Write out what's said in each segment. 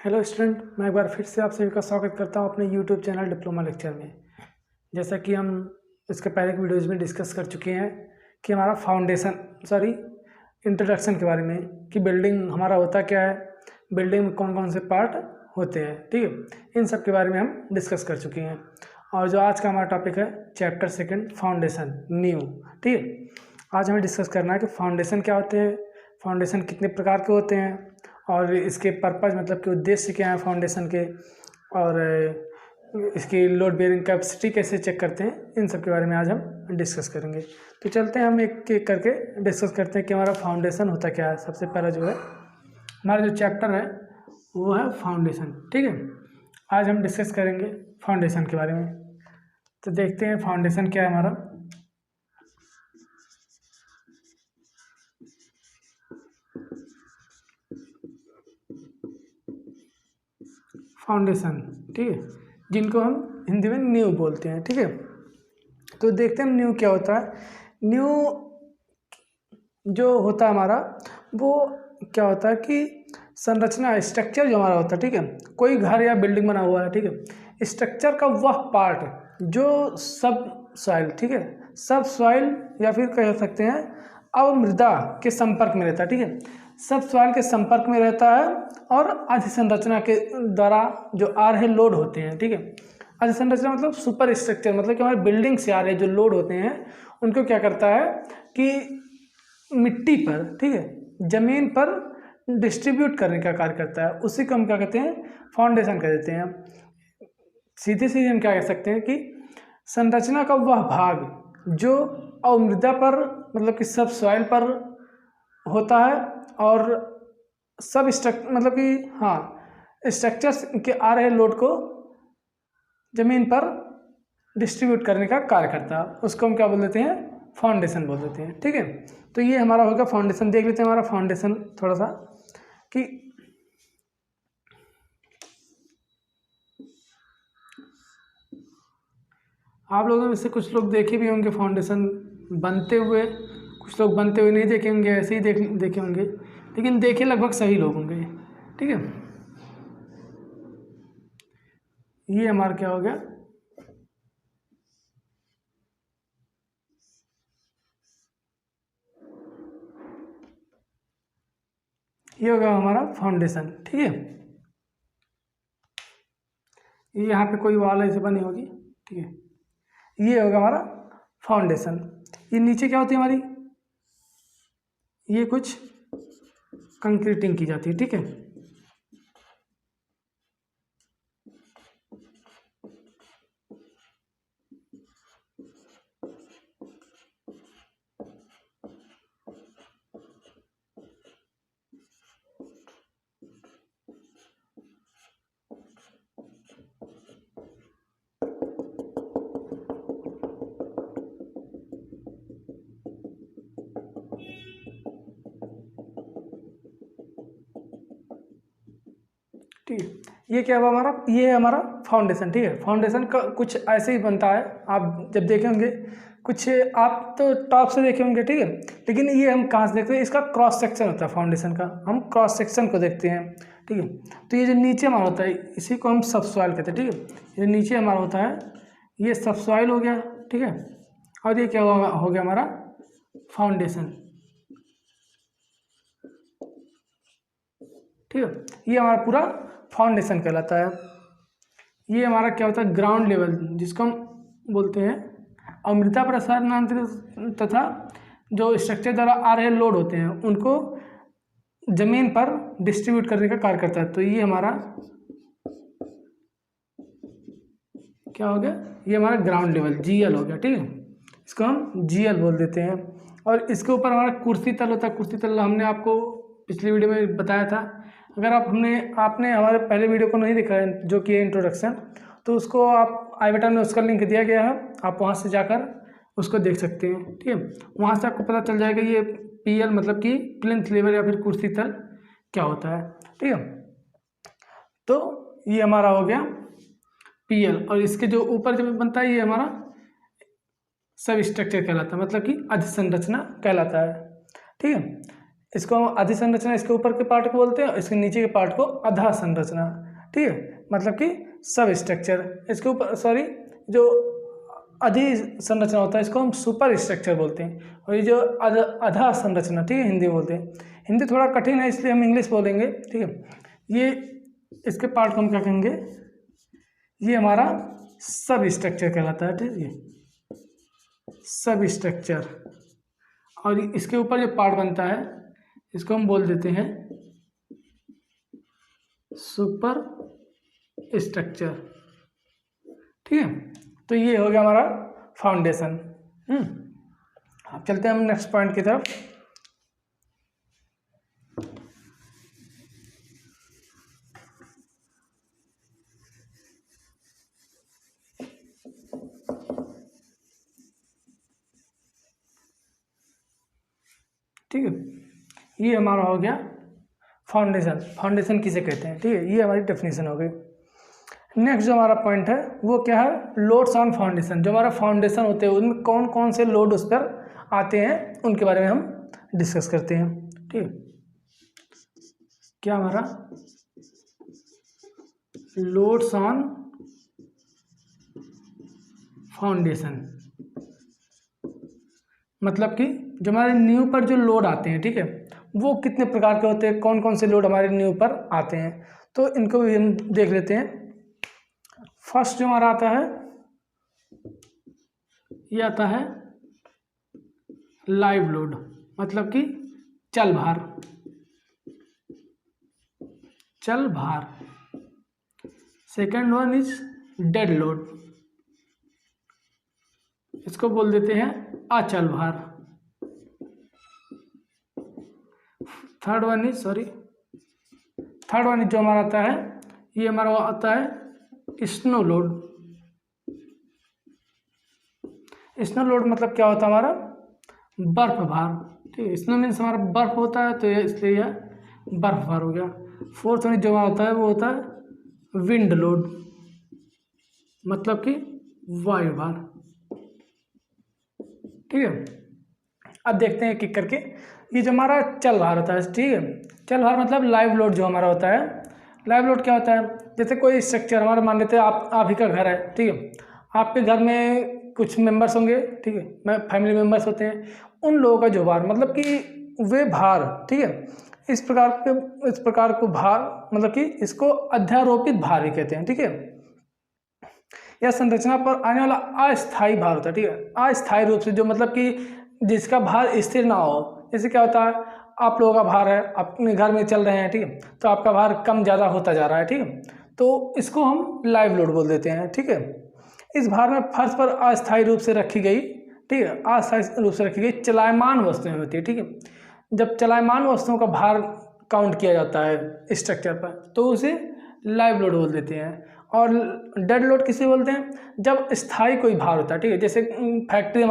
Hello student, मैं एक बार फिर से आप सभी का स्वागत करता हूं अपने यूट्यूब चैनल डिप्लोमा लेक्चर में। जैसा कि हम इसके पहले के वीडियोज़ में डिस्कस कर चुके हैं कि हमारा इंट्रोडक्शन के बारे में कि बिल्डिंग हमारा होता क्या है, बिल्डिंग में कौन कौन से पार्ट होते हैं, ठीक है। इन सब के बारे में हम डिस्कस कर चुके हैं। और जो आज का हमारा टॉपिक है चैप्टर 2 फाउंडेशन न्यू, ठीक है। आज हमें डिस्कस करना है कि फाउंडेशन क्या होते हैं, फाउंडेशन कितने प्रकार के होते हैं और इसके पर्पज़ मतलब कि उद्देश्य क्या है फाउंडेशन के, और इसकी लोड बेयरिंग कैपेसिटी कैसे चेक करते हैं, इन सब के बारे में आज हम डिस्कस करेंगे। तो चलते हैं, हम एक एक करके डिस्कस करते हैं कि हमारा फाउंडेशन होता क्या है। सबसे पहला जो है हमारा जो चैप्टर है वो है फाउंडेशन, ठीक है। आज हम डिस्कस करेंगे फाउंडेशन के बारे में। तो देखते हैं फाउंडेशन क्या है हमारा। फाउंडेशन, ठीक है, जिनको हम हिंदी में नींव बोलते हैं, ठीक है। तो देखते हैं न्यू क्या होता है। न्यू जो होता है हमारा वो क्या होता है कि संरचना स्ट्रक्चर जो हमारा होता है, ठीक है। कोई घर या बिल्डिंग बना हुआ है, ठीक है। स्ट्रक्चर का वह पार्ट जो सब सॉइल, ठीक है, सब सॉइल या फिर कह सकते हैं अवमृदा के संपर्क में रहता है, ठीक है। सब सॉइल के संपर्क में रहता है और अधिसंरचना के द्वारा जो आ रहे लोड होते हैं, ठीक है। अधिसंरचना मतलब सुपर स्ट्रक्चर, मतलब कि हमारे बिल्डिंग से आ रहे जो लोड होते हैं उनको क्या करता है कि मिट्टी पर, ठीक है, जमीन पर डिस्ट्रीब्यूट करने का कार्य करता है। उसी को हम क्या कहते हैं, फाउंडेशन कह देते हैं। सीधे सीधे हम क्या कह सकते हैं कि संरचना का वह भाग जो अवमृदा पर मतलब कि सब सॉइल पर होता है और सब मतलब कि स्ट्रक्चर्स के आ रहे लोड को जमीन पर डिस्ट्रीब्यूट करने का कार्य करता है। उसको हम क्या बोल देते हैं, फाउंडेशन बोल देते हैं, ठीक है। तो ये हमारा होगा फाउंडेशन। देख लेते हैं हमारा फाउंडेशन थोड़ा सा कि आप लोगों में से कुछ लोग देखे भी होंगे फाउंडेशन बनते हुए, कुछ लोग बनते हुए नहीं देखे होंगे, ऐसे ही देखे होंगे, लेकिन देखे लगभग सही लोग होंगे, ठीक है। ये हमारा क्या हो गया, ये होगा हमारा फाउंडेशन, ठीक है। ये यहाँ पे कोई वॉल ऐसे बनी होगी, ठीक है। ये होगा हमारा फाउंडेशन। ये नीचे क्या होती है हमारी, ये कुछ कंक्रीटिंग की जाती है, ठीक है। ठीक है, ये क्या हुआ हमारा, ये है हमारा फाउंडेशन, ठीक है। फाउंडेशन का कुछ ऐसे ही बनता है, आप जब देखे होंगे कुछ, आप तो टॉप से देखे होंगे, ठीक है, लेकिन ये हम कहाँ से देखते हैं, इसका क्रॉस सेक्शन होता है फाउंडेशन का, हम क्रॉस सेक्शन को देखते हैं, ठीक है। तो ये जो नीचे हमारा होता है इसी को हम सब सॉइल कहते हैं, ठीक है। ये नीचे हमारा होता है ये सब सॉइल हो गया, ठीक है। और ये क्या हो गया हमारा फाउंडेशन, ठीक है। ये हमारा पूरा फाउंडेशन कहलाता है। ये हमारा क्या होता है, ग्राउंड लेवल, जिसको हम बोलते हैं अमृता प्रसारणांतरित तथा जो स्ट्रक्चर द्वारा आ रहे लोड होते हैं उनको जमीन पर डिस्ट्रीब्यूट करने का कार्य करता है। तो ये हमारा क्या हो गया, ये हमारा ग्राउंड लेवल GL हो गया, ठीक है। इसको हम GL बोल देते हैं। और इसके ऊपर हमारा कुर्सी तल होता है। कुर्सी तल हमने आपको पिछली वीडियो में बताया था। अगर आपने हमारे पहले वीडियो को नहीं देखा है जो कि है इंट्रोडक्शन, तो उसको आप आई बटन में उसका लिंक दिया गया है, आप वहाँ से जाकर उसको देख सकते हैं, ठीक है। वहाँ से आपको पता चल जाएगा ये PL मतलब कि प्लिंथ लेवल या फिर कुर्सी तल क्या होता है, ठीक है। तो ये हमारा हो गया PL, और इसके जो ऊपर जब बनता है ये हमारा सब स्ट्रक्चर कहलाता है, मतलब कि अधिसंरचना कहलाता है, ठीक है। इसको हम आधी संरचना इसके ऊपर के पार्ट को बोलते हैं, इसके नीचे के पार्ट को आधा संरचना, ठीक है, मतलब कि सब स्ट्रक्चर। इसके ऊपर सॉरी जो आधी संरचना होता है इसको हम सुपर स्ट्रक्चर बोलते हैं, और ये जो आधा संरचना, ठीक है, हिंदी में बोलते हैं। हिंदी थोड़ा कठिन है इसलिए हम इंग्लिश बोलेंगे, ठीक है। ये इसके पार्ट को हम क्या कहेंगे, ये हमारा सब स्ट्रक्चर कहलाता है, ठीक है, सब स्ट्रक्चर। और इसके ऊपर जो पार्ट बनता है इसको हम बोल देते हैं सुपर स्ट्रक्चर, ठीक है। तो ये हो गया हमारा फाउंडेशन। अब चलते हैं हम नेक्स्ट पॉइंट की तरफ। ठीक है, ये हमारा हो गया फाउंडेशन। फाउंडेशन किसे कहते हैं, ठीक है, ये हमारी डेफिनेशन हो गई। नेक्स्ट जो हमारा पॉइंट है वो क्या है, लोड्स ऑन फाउंडेशन। जो हमारा फाउंडेशन होते हैं उनमें कौन कौन से लोड उस पर आते हैं उनके बारे में हम डिस्कस करते हैं, ठीक है। क्या हमारा लोड्स ऑन फाउंडेशन, मतलब कि जो हमारे नींव पर जो लोड आते हैं, ठीक है, वो कितने प्रकार के होते हैं, कौन कौन से लोड हमारे नींव पर आते हैं, तो इनको भी हम देख लेते हैं। फर्स्ट जो हमारा आता है ये आता है लाइव लोड, मतलब कि चल भार, चल भार। Second one is dead load, इसको बोल देते हैं अचल भार। थर्ड वन इज जो हमारा आता है ये हमारा आता है स्नो लोड। स्नो लोड मतलब क्या होता है हमारा बर्फ भार, ठीक है। स्नो मीन्स हमारा बर्फ होता है तो ये इसलिए यह बर्फ भार हो गया। फोर्थ वन जो होता है वो होता है विंड लोड, मतलब कि वायु भार, ठीक है। अब देखते हैं एक करके। ये जो हमारा चल भार होता है, ठीक है, चल भार मतलब लाइव लोड जो हमारा होता है। लाइव लोड क्या होता है, जैसे कोई स्ट्रक्चर हमारा, मान लेते हैं आप ही का घर है, ठीक है, आपके घर में कुछ मेंबर्स होंगे, ठीक है, फैमिली मेंबर्स होते हैं, उन लोगों का जो भार, मतलब कि वे भार, ठीक है, इस प्रकार को भार, मतलब कि इसको अध्यारोपित भार ही कहते हैं, ठीक है। यह संरचना पर आने वाला अस्थायी भार होता है, ठीक है, अस्थायी रूप से, जो मतलब कि जिसका भार स्थिर ना हो। जैसे क्या होता है, आप लोगों का भार है, अपने घर में चल रहे हैं, ठीक है, तो आपका भार कम ज़्यादा होता जा रहा है, ठीक है, तो इसको हम लाइव लोड बोल देते हैं, ठीक है। इस भार में फर्श पर अस्थायी रूप से रखी गई, ठीक है, अस्थायी रूप से रखी गई चलायमान वस्तुएं होती है, ठीक है। जब चलायमान वस्तुओं का भार काउंट किया जाता है स्ट्रक्चर पर तो उसे लाइव लोड बोल देते हैं। और डेड लोड किसे बोलते हैं, जब स्थायी कोई भार होता है, ठीक है। जैसे फैक्ट्री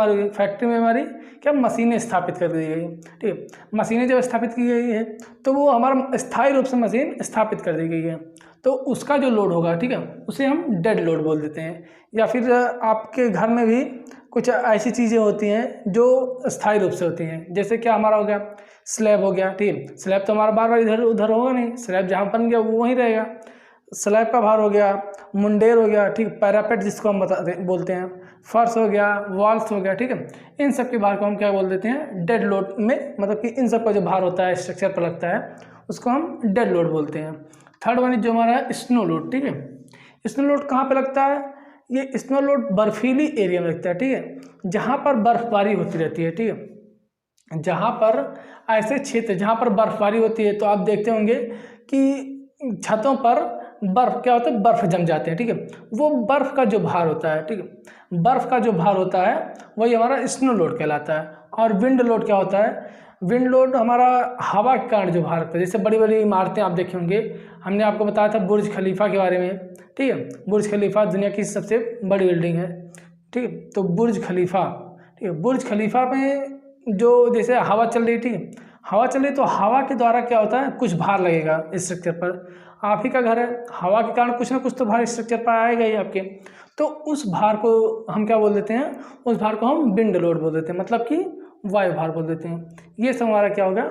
में हमारी क्या मशीनें स्थापित कर दी गई, ठीक है, मशीनें जब स्थापित की गई है तो वो हमारा स्थायी रूप से मशीन स्थापित कर दी गई है, तो उसका जो लोड होगा, ठीक है, उसे हम डेड लोड बोल देते हैं। या फिर आपके घर में भी कुछ ऐसी चीज़ें होती हैं जो स्थायी रूप से होती हैं, जैसे क्या हमारा हो गया स्लैब हो गया, ठीक है, स्लैब तो हमारा बार बार इधर उधर होगा नहीं, स्लैब जहाँ बन गया वो वहीं रहेगा। स्लैब का भार हो गया, मुंडेर हो गया, ठीक, पैरापेट जिसको हम बोलते हैं, फर्श हो गया, वॉल्स हो गया, ठीक है, इन सब के भार को हम क्या बोल देते हैं डेड लोड में, मतलब कि इन सब का जो भार होता है स्ट्रक्चर पर लगता है उसको हम डेड लोड बोलते हैं। थर्ड वन जो हमारा है स्नो लोड, ठीक है। स्नो लोड कहाँ पे लगता है, ये स्नो लोड बर्फीली एरिया में लगता है, ठीक है, जहाँ पर बर्फबारी होती रहती है, ठीक है, जहाँ पर ऐसे क्षेत्र जहाँ पर बर्फबारी होती है तो आप देखते होंगे कि छतों पर बर्फ क्या होता है, बर्फ जम जाते हैं, ठीक है, वो बर्फ का जो भार होता है, ठीक है, बर्फ का जो भार होता है वही हमारा स्नो लोड कहलाता है। और विंड लोड क्या होता है, विंड लोड हमारा हवा के कारण जो भार होता है, जैसे बड़ी बड़ी इमारतें आप देखे होंगे, हमने आपको बताया था बुर्ज खलीफा के बारे में, ठीक है, बुर्ज खलीफा दुनिया की सबसे बड़ी बिल्डिंग है, ठीक है, तो बुर्ज खलीफा, ठीक है, बुर्ज खलीफा में जो जैसे हवा चल रही, ठीक है, हवा चल रही तो हवा के द्वारा क्या होता है कुछ भार लगेगा इस स्ट्रक्चर पर। आप ही का घर है, हवा के कारण कुछ ना कुछ तो भार स्ट्रक्चर पर आएगा ही आपके, तो उस भार को हम क्या बोल देते हैं, उस भार को हम विंड लोड बोल देते हैं, मतलब कि वायु भार बोल देते हैं। ये सब हमारा क्या होगा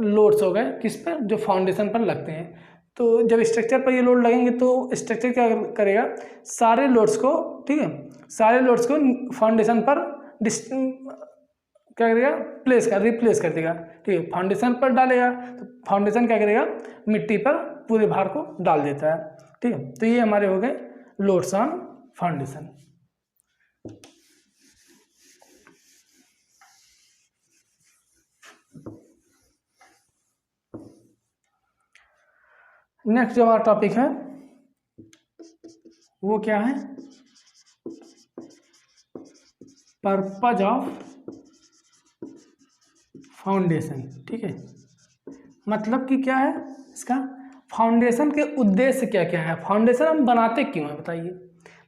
लोड्स हो गए किस पर, जो फाउंडेशन पर लगते हैं। तो जब स्ट्रक्चर पर ये लोड लगेंगे तो स्ट्रक्चर क्या करेगा, सारे लोड्स को, ठीक है, सारे लोड्स को फाउंडेशन पर क्या करेगा, रिप्लेस कर देगा। ठीक है, फाउंडेशन पर डालेगा तो फाउंडेशन क्या करेगा, मिट्टी पर पूरे भार को डाल देता है। ठीक है, तो ये हमारे हो गए लोड्स ऑन फाउंडेशन। नेक्स्ट जो हमारा टॉपिक है वो क्या है, पर्पज ऑफ फाउंडेशन। ठीक है, मतलब कि क्या है इसका, फाउंडेशन के उद्देश्य क्या क्या है, फाउंडेशन हम बनाते क्यों हैं बताइए।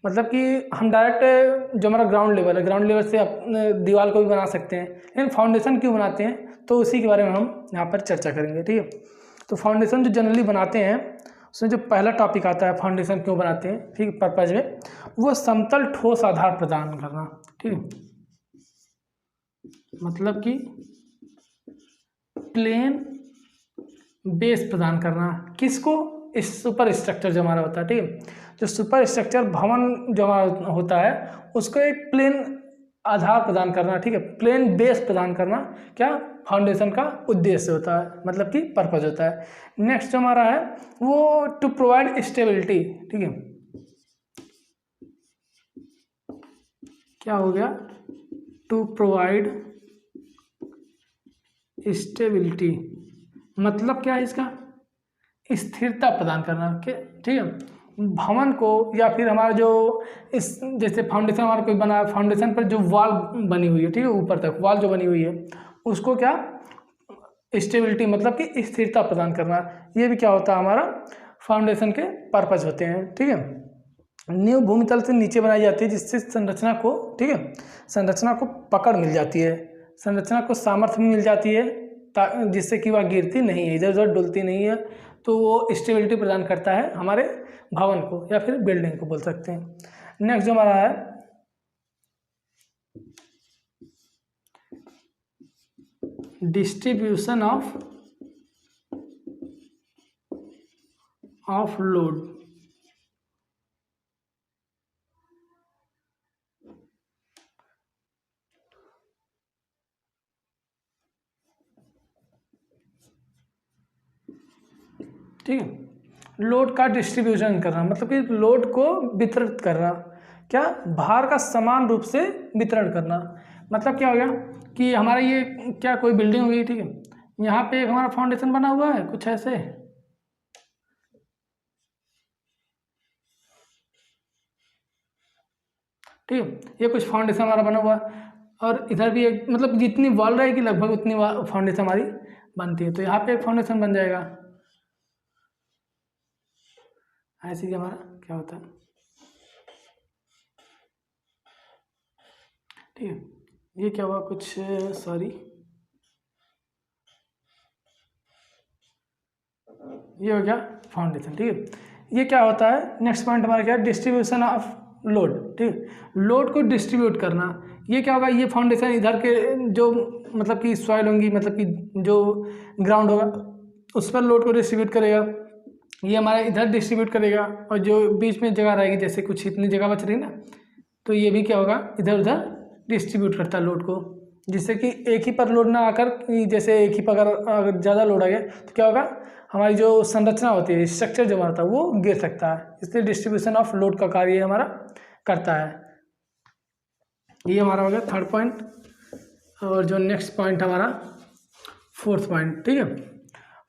मतलब कि हम डायरेक्ट जो हमारा ग्राउंड लेवल है, ग्राउंड लेवल से दीवार को भी बना सकते हैं, लेकिन फाउंडेशन क्यों बनाते हैं तो उसी के बारे में हम यहाँ पर चर्चा करेंगे। ठीक है, तो फाउंडेशन जो जनरली बनाते हैं उसमें जो पहला टॉपिक आता है फाउंडेशन क्यों बनाते हैं, ठीक है, पर्पज में, वो समतल ठोस आधार प्रदान करना। ठीक है, मतलब कि प्लेन बेस प्रदान करना, किसको, इस सुपर स्ट्रक्चर जो हमारा होता है। ठीक है, जो सुपर स्ट्रक्चर भवन जो हमारा होता है उसको एक प्लेन आधार प्रदान करना। ठीक है, प्लेन बेस प्रदान करना क्या फाउंडेशन का उद्देश्य होता है, मतलब कि पर्पज होता है। नेक्स्ट जो हमारा है वो टू प्रोवाइड स्टेबिलिटी। ठीक है, क्या हो गया, टू प्रोवाइड स्टेबिलिटी, मतलब क्या है इसका, स्थिरता प्रदान करना। ठीक है, भवन को या फिर हमारा जो इस जैसे फाउंडेशन हमारा कोई बना, फाउंडेशन पर जो वॉल बनी हुई है, ठीक है, ऊपर तक वॉल जो बनी हुई है उसको क्या, स्टेबिलिटी मतलब कि स्थिरता प्रदान करना, ये भी क्या होता है हमारा फाउंडेशन के पर्पज होते हैं। ठीक है, नींव भूमितल से नीचे बनाई जाती है जिससे संरचना को, ठीक है, संरचना को पकड़ मिल जाती है, संरचना को सामर्थ्य मिल जाती है जिससे कि वह गिरती नहीं है, इधर उधर डुलती नहीं है, तो वो स्टेबिलिटी प्रदान करता है हमारे भवन को या फिर बिल्डिंग को बोल सकते हैं। नेक्स्ट जो हमारा है डिस्ट्रीब्यूशन ऑफ लोड। ठीक है, लोड का डिस्ट्रीब्यूशन करना मतलब कि लोड को वितरित करना, क्या, भार का समान रूप से वितरण करना। मतलब क्या हो गया कि हमारा ये क्या कोई बिल्डिंग होगी, ठीक है, यहाँ पे एक हमारा फाउंडेशन बना हुआ है कुछ ऐसे, ठीक है, ये कुछ फाउंडेशन हमारा बना हुआ है और इधर भी एक, मतलब जितनी वॉल रहेगी लगभग उतनी फाउंडेशन हमारी बनती है, तो यहाँ पे एक फाउंडेशन बन जाएगा। ऐसे ही हमारा क्या होता है, ठीक है, ये क्या हुआ कुछ, सॉरी, ये हो गया फाउंडेशन। ठीक है, ये क्या होता है, नेक्स्ट पॉइंट हमारा क्या है, डिस्ट्रीब्यूशन ऑफ लोड। ठीक, लोड को डिस्ट्रीब्यूट करना, ये क्या होगा, ये फाउंडेशन इधर के जो मतलब कि सॉइल होंगी, मतलब कि जो ग्राउंड होगा उस पर लोड को डिस्ट्रीब्यूट करेगा, ये हमारा इधर डिस्ट्रीब्यूट करेगा, और जो बीच में जगह रहेगी जैसे कुछ इतनी जगह बच रही ना, तो ये भी क्या होगा, इधर उधर डिस्ट्रीब्यूट करता है लोड को, जिससे कि एक ही पर लोड ना आकर कि जैसे एक ही पर अगर ज़्यादा लोड आ गया तो क्या होगा, हमारी जो संरचना होती है, स्ट्रक्चर जो हमारा था वो गिर सकता है, इसलिए डिस्ट्रीब्यूशन ऑफ लोड का कार्य हमारा करता है। ये हमारा हो गया थर्ड पॉइंट, और जो नेक्स्ट पॉइंट हमारा फोर्थ पॉइंट। ठीक है,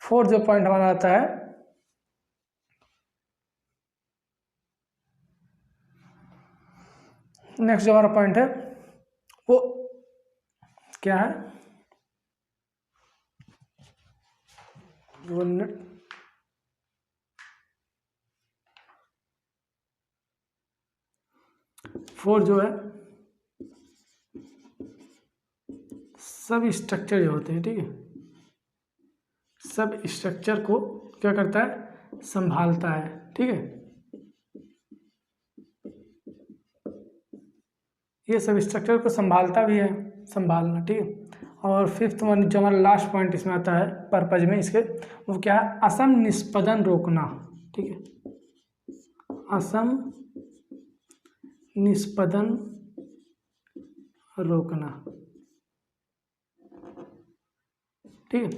फोर्थ जो पॉइंट हमारा आता है नेक्स्ट जो हमारा पॉइंट है वो क्या है, फोर जो है सब स्ट्रक्चर जो होते हैं, ठीक है, सब स्ट्रक्चर को क्या करता है, संभालता है। ठीक है, ये सब स्ट्रक्चर को संभालता भी है, संभालना, ठीक है, और फिफ्थ वन जो हमारा लास्ट पॉइंट इसमें आता है पर्पज में इसके, वो क्या है, असम निष्पदन रोकना। ठीक है, असम निष्पदन रोकना। ठीक है,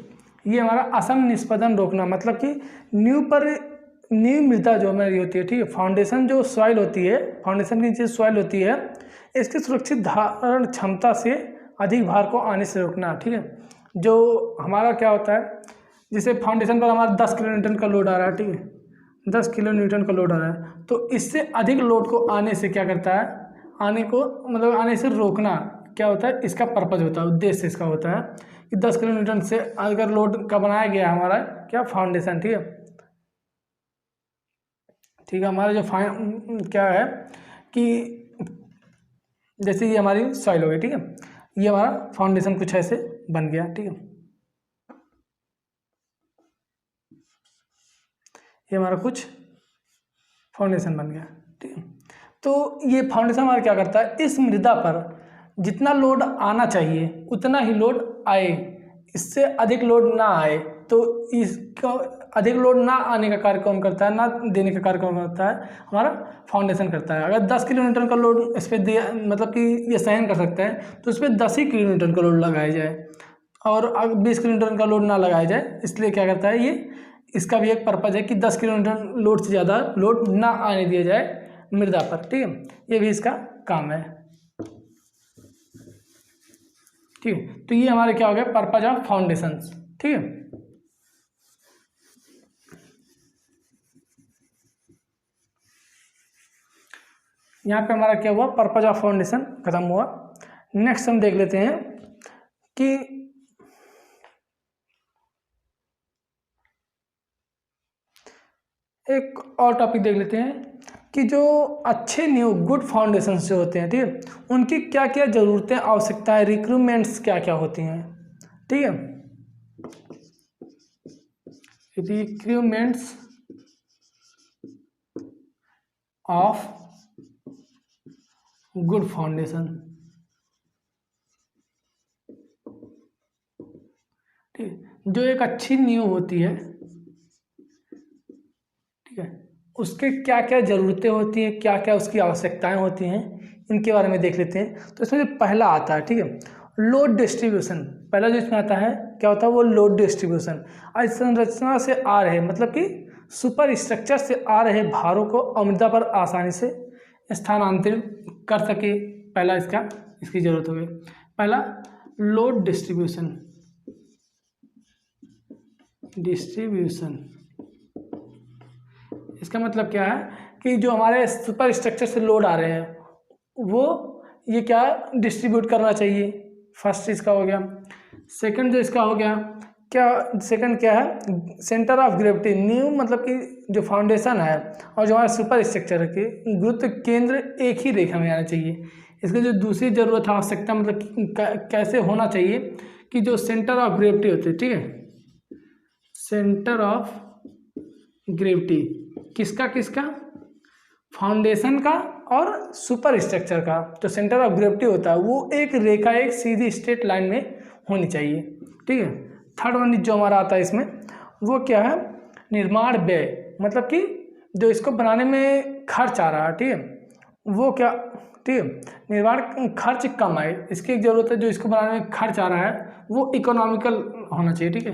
ये हमारा असम निष्पदन रोकना मतलब कि नींव मृदा जो हमारी होती है, ठीक है, फाउंडेशन जो सॉइल होती है, फाउंडेशन की नीचे सॉइल होती है, इसकी सुरक्षित धारण क्षमता से अधिक भार को आने से रोकना। ठीक है, जो हमारा क्या होता है, जैसे फाउंडेशन पर हमारा 10 किलो न्यूटन का लोड आ रहा है, ठीक है, 10 किलो न्यूटन का लोड आ रहा है, तो इससे अधिक लोड को आने से क्या करता है, आने से रोकना क्या होता है, इसका पर्पज होता है, उद्देश्य इसका होता है कि 10 किलो न्यूटन से अगर लोड का बनाया गया हमारा क्या फाउंडेशन, ठीक है, हमारा जो क्या है कि जैसे ये हमारी सॉइल हो गई, ठीक है, ये हमारा फाउंडेशन कुछ ऐसे बन गया। ठीक है, ये हमारा कुछ फाउंडेशन बन गया। ठीक है, तो ये फाउंडेशन हमारा क्या करता है, इस मृदा पर जितना लोड आना चाहिए उतना ही लोड आए, इससे अधिक लोड ना आए, तो इसको अधिक लोड ना आने का कार्य कौन करता है, ना देने का कार्य कौन करता है, हमारा फाउंडेशन करता है। अगर 10 किलो न्यूटन का लोड इस पर दिया, मतलब कि ये सहन कर सकता है, तो इस पर 10 ही किलो न्यूटन का लोड लगाया जाए, और अगर 20 किलो न्यूटन का लोड ना लगाया जाए, इसलिए क्या करता है ये, इसका भी एक पर्पज है कि 10 किलो न्यूटन लोड से ज़्यादा लोड ना आने दिया जाए मृदा पर। ठीक है, ये भी इसका काम है। ठीक है, तो ये हमारे क्या हो गया, पर्पज ऑफ फाउंडेशंस। ठीक है, यहाँ पे हमारा क्या हुआ, पर्पज ऑफ फाउंडेशन खत्म हुआ। नेक्स्ट हम देख लेते हैं कि एक और टॉपिक देख लेते हैं कि जो अच्छे न्यू गुड फाउंडेशन जो होते हैं, ठीक है, उनकी क्या क्या ज़रूरतें, आवश्यकताएं, रिक्रूटमेंट्स क्या क्या होती हैं। ठीक है, रिक्रूटमेंट्स ऑफ गुड फाउंडेशन। ठीक है, जो एक अच्छी नींव होती है, ठीक है, उसके क्या क्या ज़रूरतें होती हैं, क्या क्या उसकी आवश्यकताएं होती हैं, इनके बारे में देख लेते हैं। तो इसमें जो पहला आता है, ठीक है, लोड डिस्ट्रीब्यूशन। पहला जो इसमें आता है क्या होता है, वो लोड डिस्ट्रीब्यूशन। आज संरचना से आ रहे, मतलब कि सुपर स्ट्रक्चर से आ रहे भारों को अमृता पर आसानी से स्थानांतरित कर सके, पहला इसकी जरूरत हो गई। पहला लोड डिस्ट्रीब्यूशन। इसका मतलब क्या है कि जो हमारे सुपर स्ट्रक्चर से लोड आ रहे हैं वो ये क्या डिस्ट्रीब्यूट करना चाहिए, फर्स्ट इसका हो गया। सेकंड जो इसका हो गया, सेकंड क्या है, सेंटर ऑफ ग्रेविटी। न्यू मतलब कि जो फाउंडेशन है और जो हमारा सुपर स्ट्रक्चर है कि गुरुत्व केंद्र एक ही रेखा में आना चाहिए। इसकी जो दूसरी जरूरत आवश्यकता मतलब कैसे होना चाहिए कि जो सेंटर ऑफ ग्रेविटी होती है, ठीक है, सेंटर ऑफ ग्रेविटी किसका फाउंडेशन का और सुपर स्ट्रक्चर का, जो सेंटर ऑफ ग्रेविटी होता है वो एक रेखा, एक सीधी स्ट्रेट लाइन में होनी चाहिए। ठीक है, थर्ड वन जो हमारा आता है इसमें वो क्या है, निर्माण व्यय। मतलब कि जो इसको बनाने में खर्च आ रहा है, ठीक है, वो क्या, ठीक है, निर्माण खर्च कम आए, इसकी एक ज़रूरत है। जो इसको बनाने में खर्च आ रहा है वो इकोनॉमिकल होना चाहिए। ठीक है,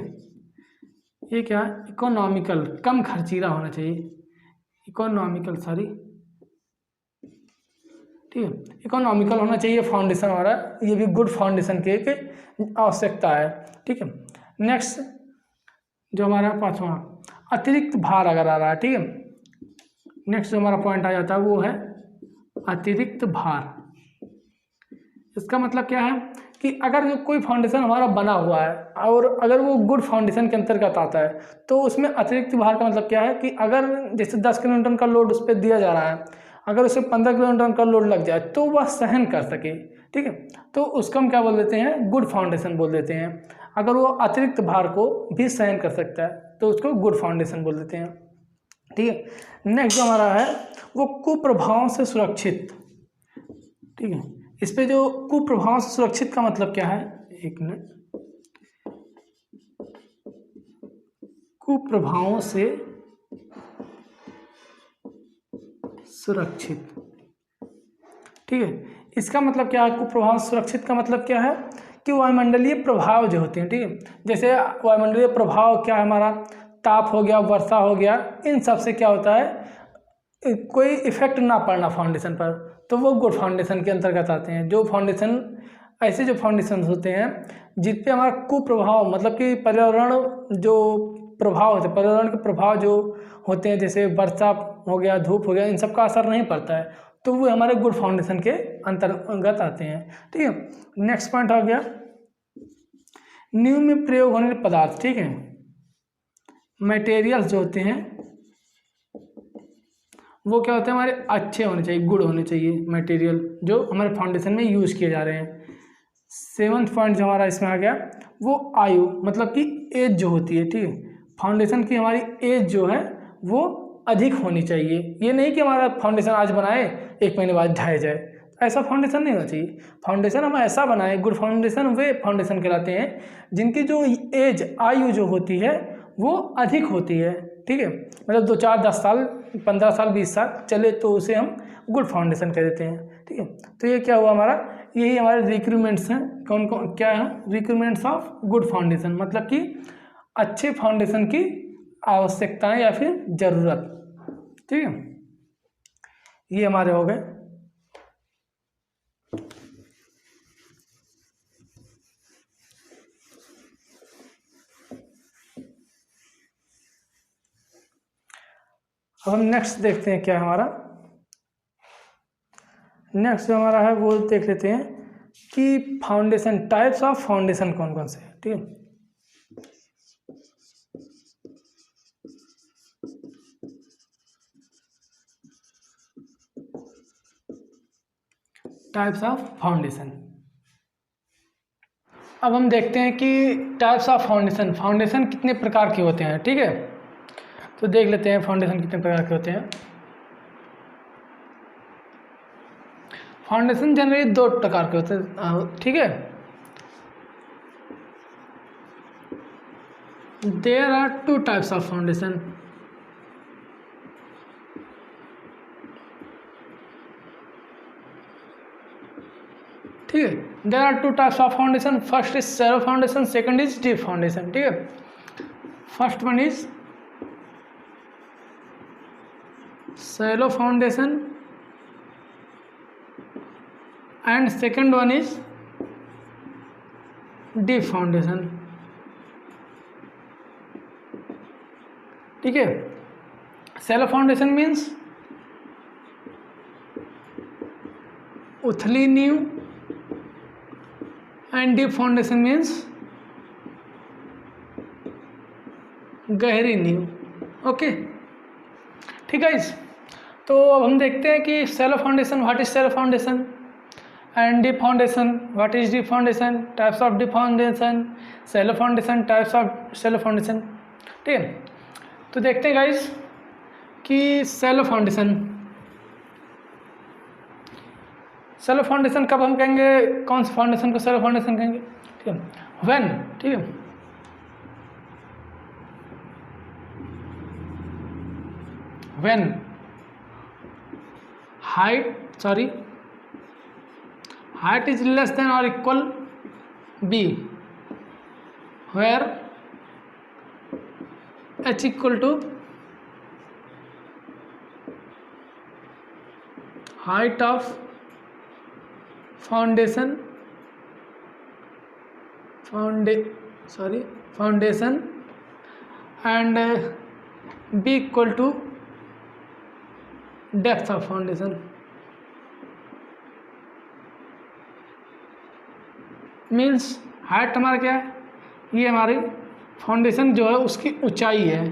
ये क्या है, इकोनॉमिकल, कम खर्चीला होना चाहिए, इकोनॉमिकल, सॉरी, ठीक है, इकोनॉमिकल होना चाहिए फाउंडेशन हमारा। ये भी गुड फाउंडेशन की एक आवश्यकता है। ठीक है, नेक्स्ट जो हमारा पांचवा, अतिरिक्त भार अगर आ रहा है, ठीक है, नेक्स्ट जो हमारा पॉइंट आ जाता है वो है अतिरिक्त भार। इसका मतलब क्या है कि अगर जो कोई फाउंडेशन हमारा बना हुआ है और अगर वो गुड फाउंडेशन के अंतर्गत आता है तो उसमें अतिरिक्त भार का मतलब क्या है कि अगर जैसे 10 किलो न्यूटन का लोड उस पर दिया जा रहा है, अगर उसे 15 किलो न्यूटन का लोड लग जाए तो वह सहन कर सके। ठीक है, तो उसको हम क्या बोल देते हैं, गुड फाउंडेशन बोल देते हैं। अगर वो अतिरिक्त भार को भी सहन कर सकता है तो उसको गुड फाउंडेशन बोल देते हैं। ठीक है, नेक्स्ट जो हमारा है वो कुप्रभावों से सुरक्षित। ठीक है, इस पे जो कुप्रभावों से सुरक्षित का मतलब क्या है, एक मिनट, कुप्रभावों से सुरक्षित। ठीक है, इसका मतलब क्या है? कुप्रभाव सुरक्षित का मतलब क्या है कि वायुमंडलीय प्रभाव जो होते हैं, ठीक है, जैसे वायुमंडलीय प्रभाव क्या है हमारा, ताप हो गया, वर्षा हो गया, इन सब से क्या होता है, कोई इफेक्ट ना पड़ना फाउंडेशन पर, तो वो गुड फाउंडेशन के अंतर्गत आते हैं। जो फाउंडेशन, ऐसे जो फाउंडेशन होते हैं जिन पे हमारा कुप्रभाव मतलब कि पर्यावरण जो प्रभाव होते हैं, पर्यावरण के प्रभाव जो होते हैं, जैसे वर्षा हो गया, धूप हो गया, इन सब का असर नहीं पड़ता है, तो वो हमारे गुड फाउंडेशन के अंतर्गत आते हैं। ठीक है, नेक्स्ट पॉइंट आ गया न्यू में प्रयोग होने वाले पदार्थ। ठीक है, मटेरियल्स जो होते हैं वो क्या होते हैं, हमारे अच्छे होने चाहिए, गुड होने चाहिए मटेरियल जो हमारे फाउंडेशन में यूज किए जा रहे हैं। 7th पॉइंट जो हमारा इसमें आ गया वो आयु मतलब कि एज जो होती है। ठीक है, फाउंडेशन की हमारी एज जो है वो अधिक होनी चाहिए। ये नहीं कि हमारा फाउंडेशन आज बनाए 1 महीने बाद ढह जाए, ऐसा फाउंडेशन नहीं होना चाहिए। फाउंडेशन हम ऐसा बनाए, गुड फाउंडेशन वे फाउंडेशन कहलाते हैं जिनकी जो एज आयु जो होती है वो अधिक होती है। ठीक है, मतलब 2 4 10 साल 15 साल 20 साल चले तो उसे हम गुड फाउंडेशन कह देते हैं। ठीक है, तो ये क्या हुआ हमारा, यही हमारे रिक्वायरमेंट्स हैं। कौन कौन क्या है रिक्वायरमेंट्स ऑफ गुड फाउंडेशन, मतलब कि अच्छे फाउंडेशन की आवश्यकताएं या फिर ज़रूरत। ठीक है, ये हमारे हो गए। अब हम नेक्स्ट देखते हैं क्या है हमारा। नेक्स्ट जो हमारा है वो देख लेते हैं कि फाउंडेशन, टाइप्स ऑफ फाउंडेशन कौन कौन से हैं। ठीक है, टाइप्स ऑफ फाउंडेशन। अब हम देखते हैं कि टाइप्स ऑफ फाउंडेशन, फाउंडेशन कितने प्रकार के होते हैं। ठीक है, तो देख लेते हैं फाउंडेशन कितने प्रकार के होते हैं। फाउंडेशन जनरली 2 प्रकार के होते हैं। ठीक है, there are 2 types of foundation. ठीक है, there are 2 types of foundation. First is shallow foundation, second is deep foundation. ठीक है, first one is shallow foundation and second one is deep foundation। ठीक है, शैलो फाउंडेशन मीन्स उथली नींव and deep foundation means गहरी नींव। Okay, ठीक है। तो अब हम देखते हैं कि shallow foundation, what is shallow foundation, and deep foundation, what is deep foundation, types of deep foundation, shallow foundation, types of shallow foundation। ठीक है, तो देखते हैं गाइस कि shallow foundation, shallow foundation कब हम कहेंगे, कौन से फाउंडेशन को shallow foundation कहेंगे। ठीक है, when, ठीक है, when height is less than or equal b, where h equal to height of foundation and b equal to depth of foundation। Means height हमारा क्या है, ये हमारी फाउंडेशन जो है उसकी ऊंचाई है,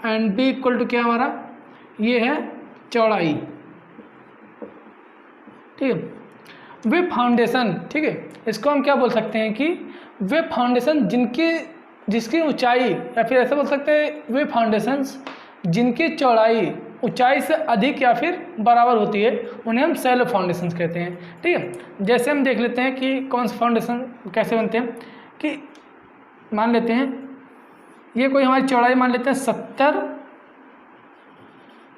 एंड बी इक्वल टू क्या हमारा, ये है चौड़ाई। ठीक है, वे फाउंडेशन, ठीक है, इसको हम क्या बोल सकते हैं कि वे फाउंडेशन जिसकी ऊंचाई, या फिर ऐसा बोल सकते हैं वे फाउंडेशंस जिनकी चौड़ाई ऊंचाई से अधिक या फिर बराबर होती है, उन्हें हम शैलो फाउंडेशंस कहते हैं। ठीक है, जैसे हम देख लेते हैं कि कौन से फाउंडेशन कैसे बनते हैं, कि मान लेते हैं ये कोई हमारी चौड़ाई मान लेते हैं 70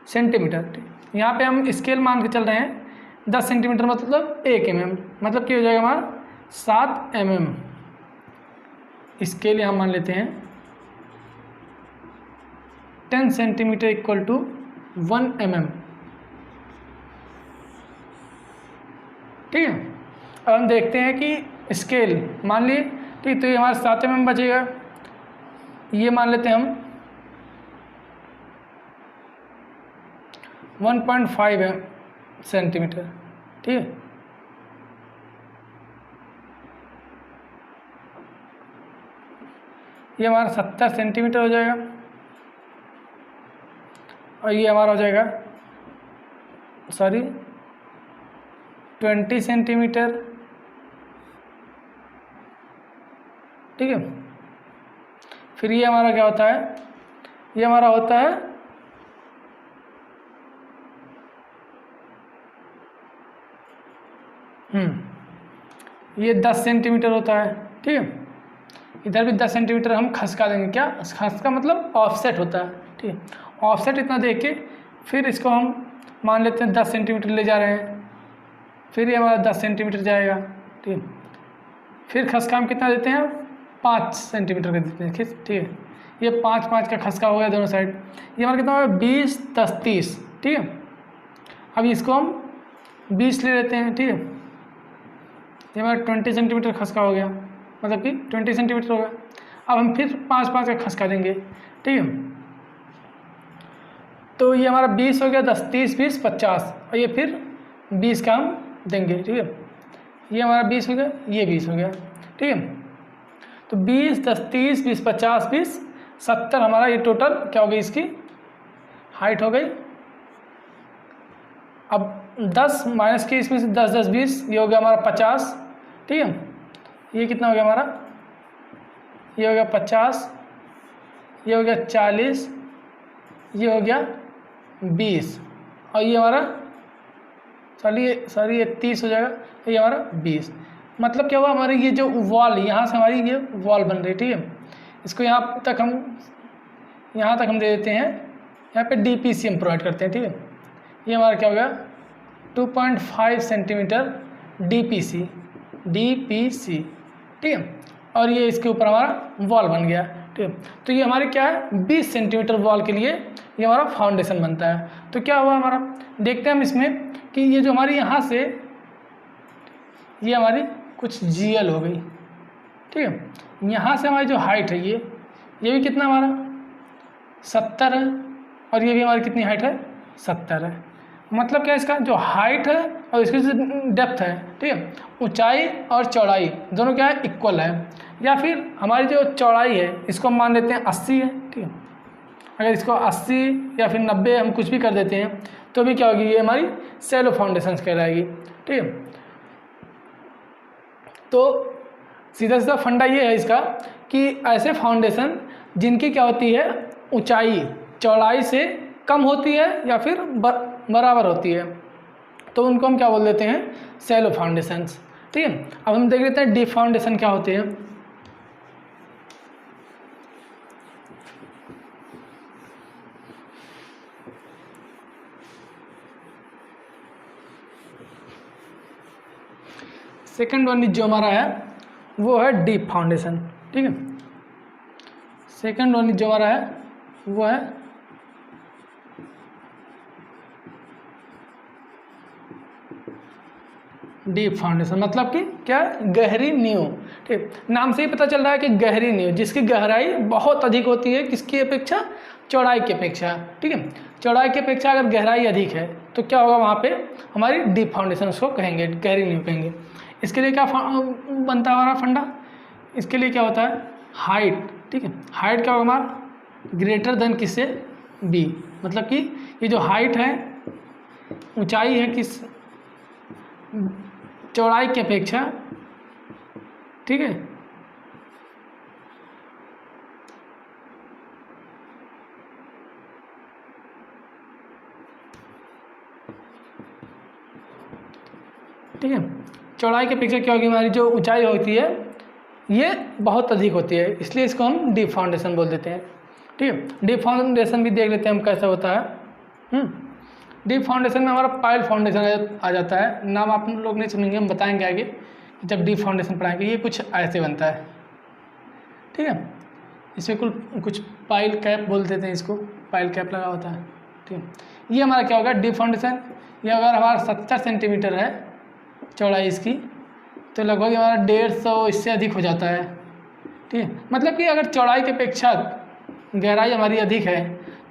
सेंटीमीटर। यहाँ पे हम स्केल मान के चल रहे हैं 10 सेंटीमीटर मतलब 1 mm, मतलब क्या हो जाएगा हमारा 7 mm। स्केल यहाँ मान लेते हैं 10 सेंटीमीटर इक्वल टू 1 mm। ठीक है, अब हम देखते हैं कि स्केल मान लिए, ठीक, तो ये हमारा 7 mm बचेगा। ये मान लेते हैं हम 1.5 सेंटीमीटर। ठीक है, ये हमारा 70 सेंटीमीटर हो जाएगा और ये हमारा हो जाएगा 20 सेंटीमीटर। ठीक है, फिर ये हमारा क्या होता है, ये हमारा होता है ये 10 सेंटीमीटर होता है। ठीक है, इधर भी 10 सेंटीमीटर हम खसका देंगे। क्या खसका मतलब ऑफसेट होता है। ठीक है, ऑफसेट इतना देख के फिर इसको हम मान लेते हैं 10 सेंटीमीटर ले जा रहे हैं, फिर ये हमारा 10 सेंटीमीटर जाएगा। ठीक है, फिर खसका हम कितना देते हैं 5 सेंटीमीटर का देते हैं। ठीक है, ये 5 का खसका हो गया दोनों साइड। ये हमारा कितना होगा 20 10 30। ठीक है, अब इसको हम 20 ले लेते हैं। ठीक है, ये हमारा 20 सेंटीमीटर खसका हो गया, मतलब कि 20 सेंटीमीटर हो गया। अब हम फिर 5 का खसका देंगे। ठीक है, तो ये हमारा 20 हो गया, 10 30 20 50 और ये फिर 20 का हम देंगे। ठीक है, ये हमारा 20 हो गया, ये 20 हो गया। ठीक है, तो 20 10 30 20 50 20 70 हमारा ये टोटल क्या हो गई, इसकी हाइट हो गई। अब 10 माइनस के इसमें से 10 10 20, ये हो गया हमारा 50। ठीक है, ये कितना हो गया हमारा, ये हो गया 50, ये हो गया 40, ये हो गया 20 और ये हमारा सॉरी ये 30 हो जाएगा, ये हमारा 20। मतलब क्या हुआ, हमारी ये जो वॉल यहाँ से हमारी ये वॉल बन रही है। ठीक है, इसको यहाँ तक हम दे देते हैं, यहाँ पे DPC हम प्रोवाइड करते हैं। ठीक है, ये हमारा क्या हो गया 2.5 सेंटीमीटर DPC। ठीक है, और ये इसके ऊपर हमारा वॉल बन गया। ठीक है, तो ये हमारे क्या है 20 सेंटीमीटर वॉल के लिए ये हमारा फाउंडेशन बनता है। तो क्या हुआ हमारा, देखते हैं हम इसमें कि ये जो हमारी यहाँ से ये हमारी कुछ GL हो गई। ठीक है, यहाँ से हमारी जो हाइट है ये भी कितना हमारा 70 है और ये भी हमारी कितनी हाइट है 70 है। मतलब क्या इसका जो हाइट है और इसकी जो डेप्थ है, ठीक है, ऊंचाई और चौड़ाई दोनों क्या है इक्वल है। या फिर हमारी जो चौड़ाई है इसको हम मान लेते हैं 80 है। ठीक है, अगर इसको 80 या फिर 90 हम कुछ भी कर देते हैं तो भी क्या होगी, ये हमारी सैलो फाउंडेशन कहलाएगी। ठीक है, तो सीधा फंडा ये है इसका कि ऐसे फाउंडेशन जिनकी क्या होती है ऊंचाई चौड़ाई से कम होती है या फिर बराबर होती है, तो उनको हम क्या बोल देते हैं सैलो फाउंडेशंस। ठीक है, अब हम देख लेते हैं डीप फाउंडेशन क्या होते हैं। सेकंड वन जो हमारा है वो है डीप फाउंडेशन। ठीक है, सेकंड वन जो हमारा है वो है डीप फाउंडेशन, मतलब कि क्या गहरी नींव। ठीक, नाम से ही पता चल रहा है कि गहरी नींव जिसकी गहराई बहुत अधिक होती है, किसकी अपेक्षा चौड़ाई की अपेक्षा। ठीक है, चौड़ाई की अपेक्षा अगर गहराई अधिक है तो क्या होगा वहाँ पे हमारी डीप फाउंडेशन उसको कहेंगे, गहरी नींव कहेंगे। इसके लिए क्या बनता है हमारा फंडा, इसके लिए क्या होता है हाइट। ठीक है, हाइट क्या होगा हमारा ग्रेटर देन किससे B, मतलब कि ये जो हाइट है ऊंचाई है किस चौड़ाई की अपेक्षा। ठीक है, ठीक है, चौड़ाई की अपेक्षा क्या होगी हमारी जो ऊंचाई होती है ये बहुत अधिक होती है, इसलिए इसको हम डीप फाउंडेशन बोल देते हैं। ठीक है, डीप फाउंडेशन भी देख लेते हैं हम कैसा होता है। डीप फाउंडेशन में हमारा पाइल फाउंडेशन आ जाता है। नाम आप लोग नहीं सुनेंगे, हम बताएंगे आगे जब डीप फाउंडेशन पढ़ाएंगे। ये कुछ ऐसे बनता है, ठीक है। इसमें कुछ पाइल कैप बोल देते हैं इसको, पाइल कैप लगा होता है। ठीक है, ये हमारा क्या होगा डीप फाउंडेशन। ये अगर हमारा 70 सेंटीमीटर है चौड़ाई इसकी, तो लगभग हमारा 150 इससे अधिक हो जाता है। ठीक है, मतलब कि अगर चौड़ाई की अपेक्षा गहराई हमारी अधिक है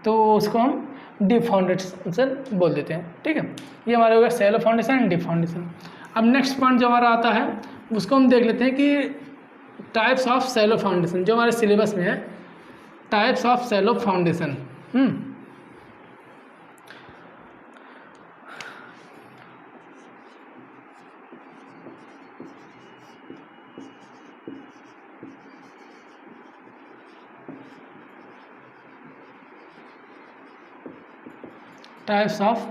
तो उसको हम डीप फाउंडेशन बोल देते हैं। ठीक है, ये हमारे हो गया shallow foundation and deep foundation. अब नेक्स्ट पॉइंट जो हमारा आता है उसको हम देख लेते हैं कि टाइप्स ऑफ शैलो फाउंडेशन, जो हमारे सिलेबस में है, types of shallow foundation. Types of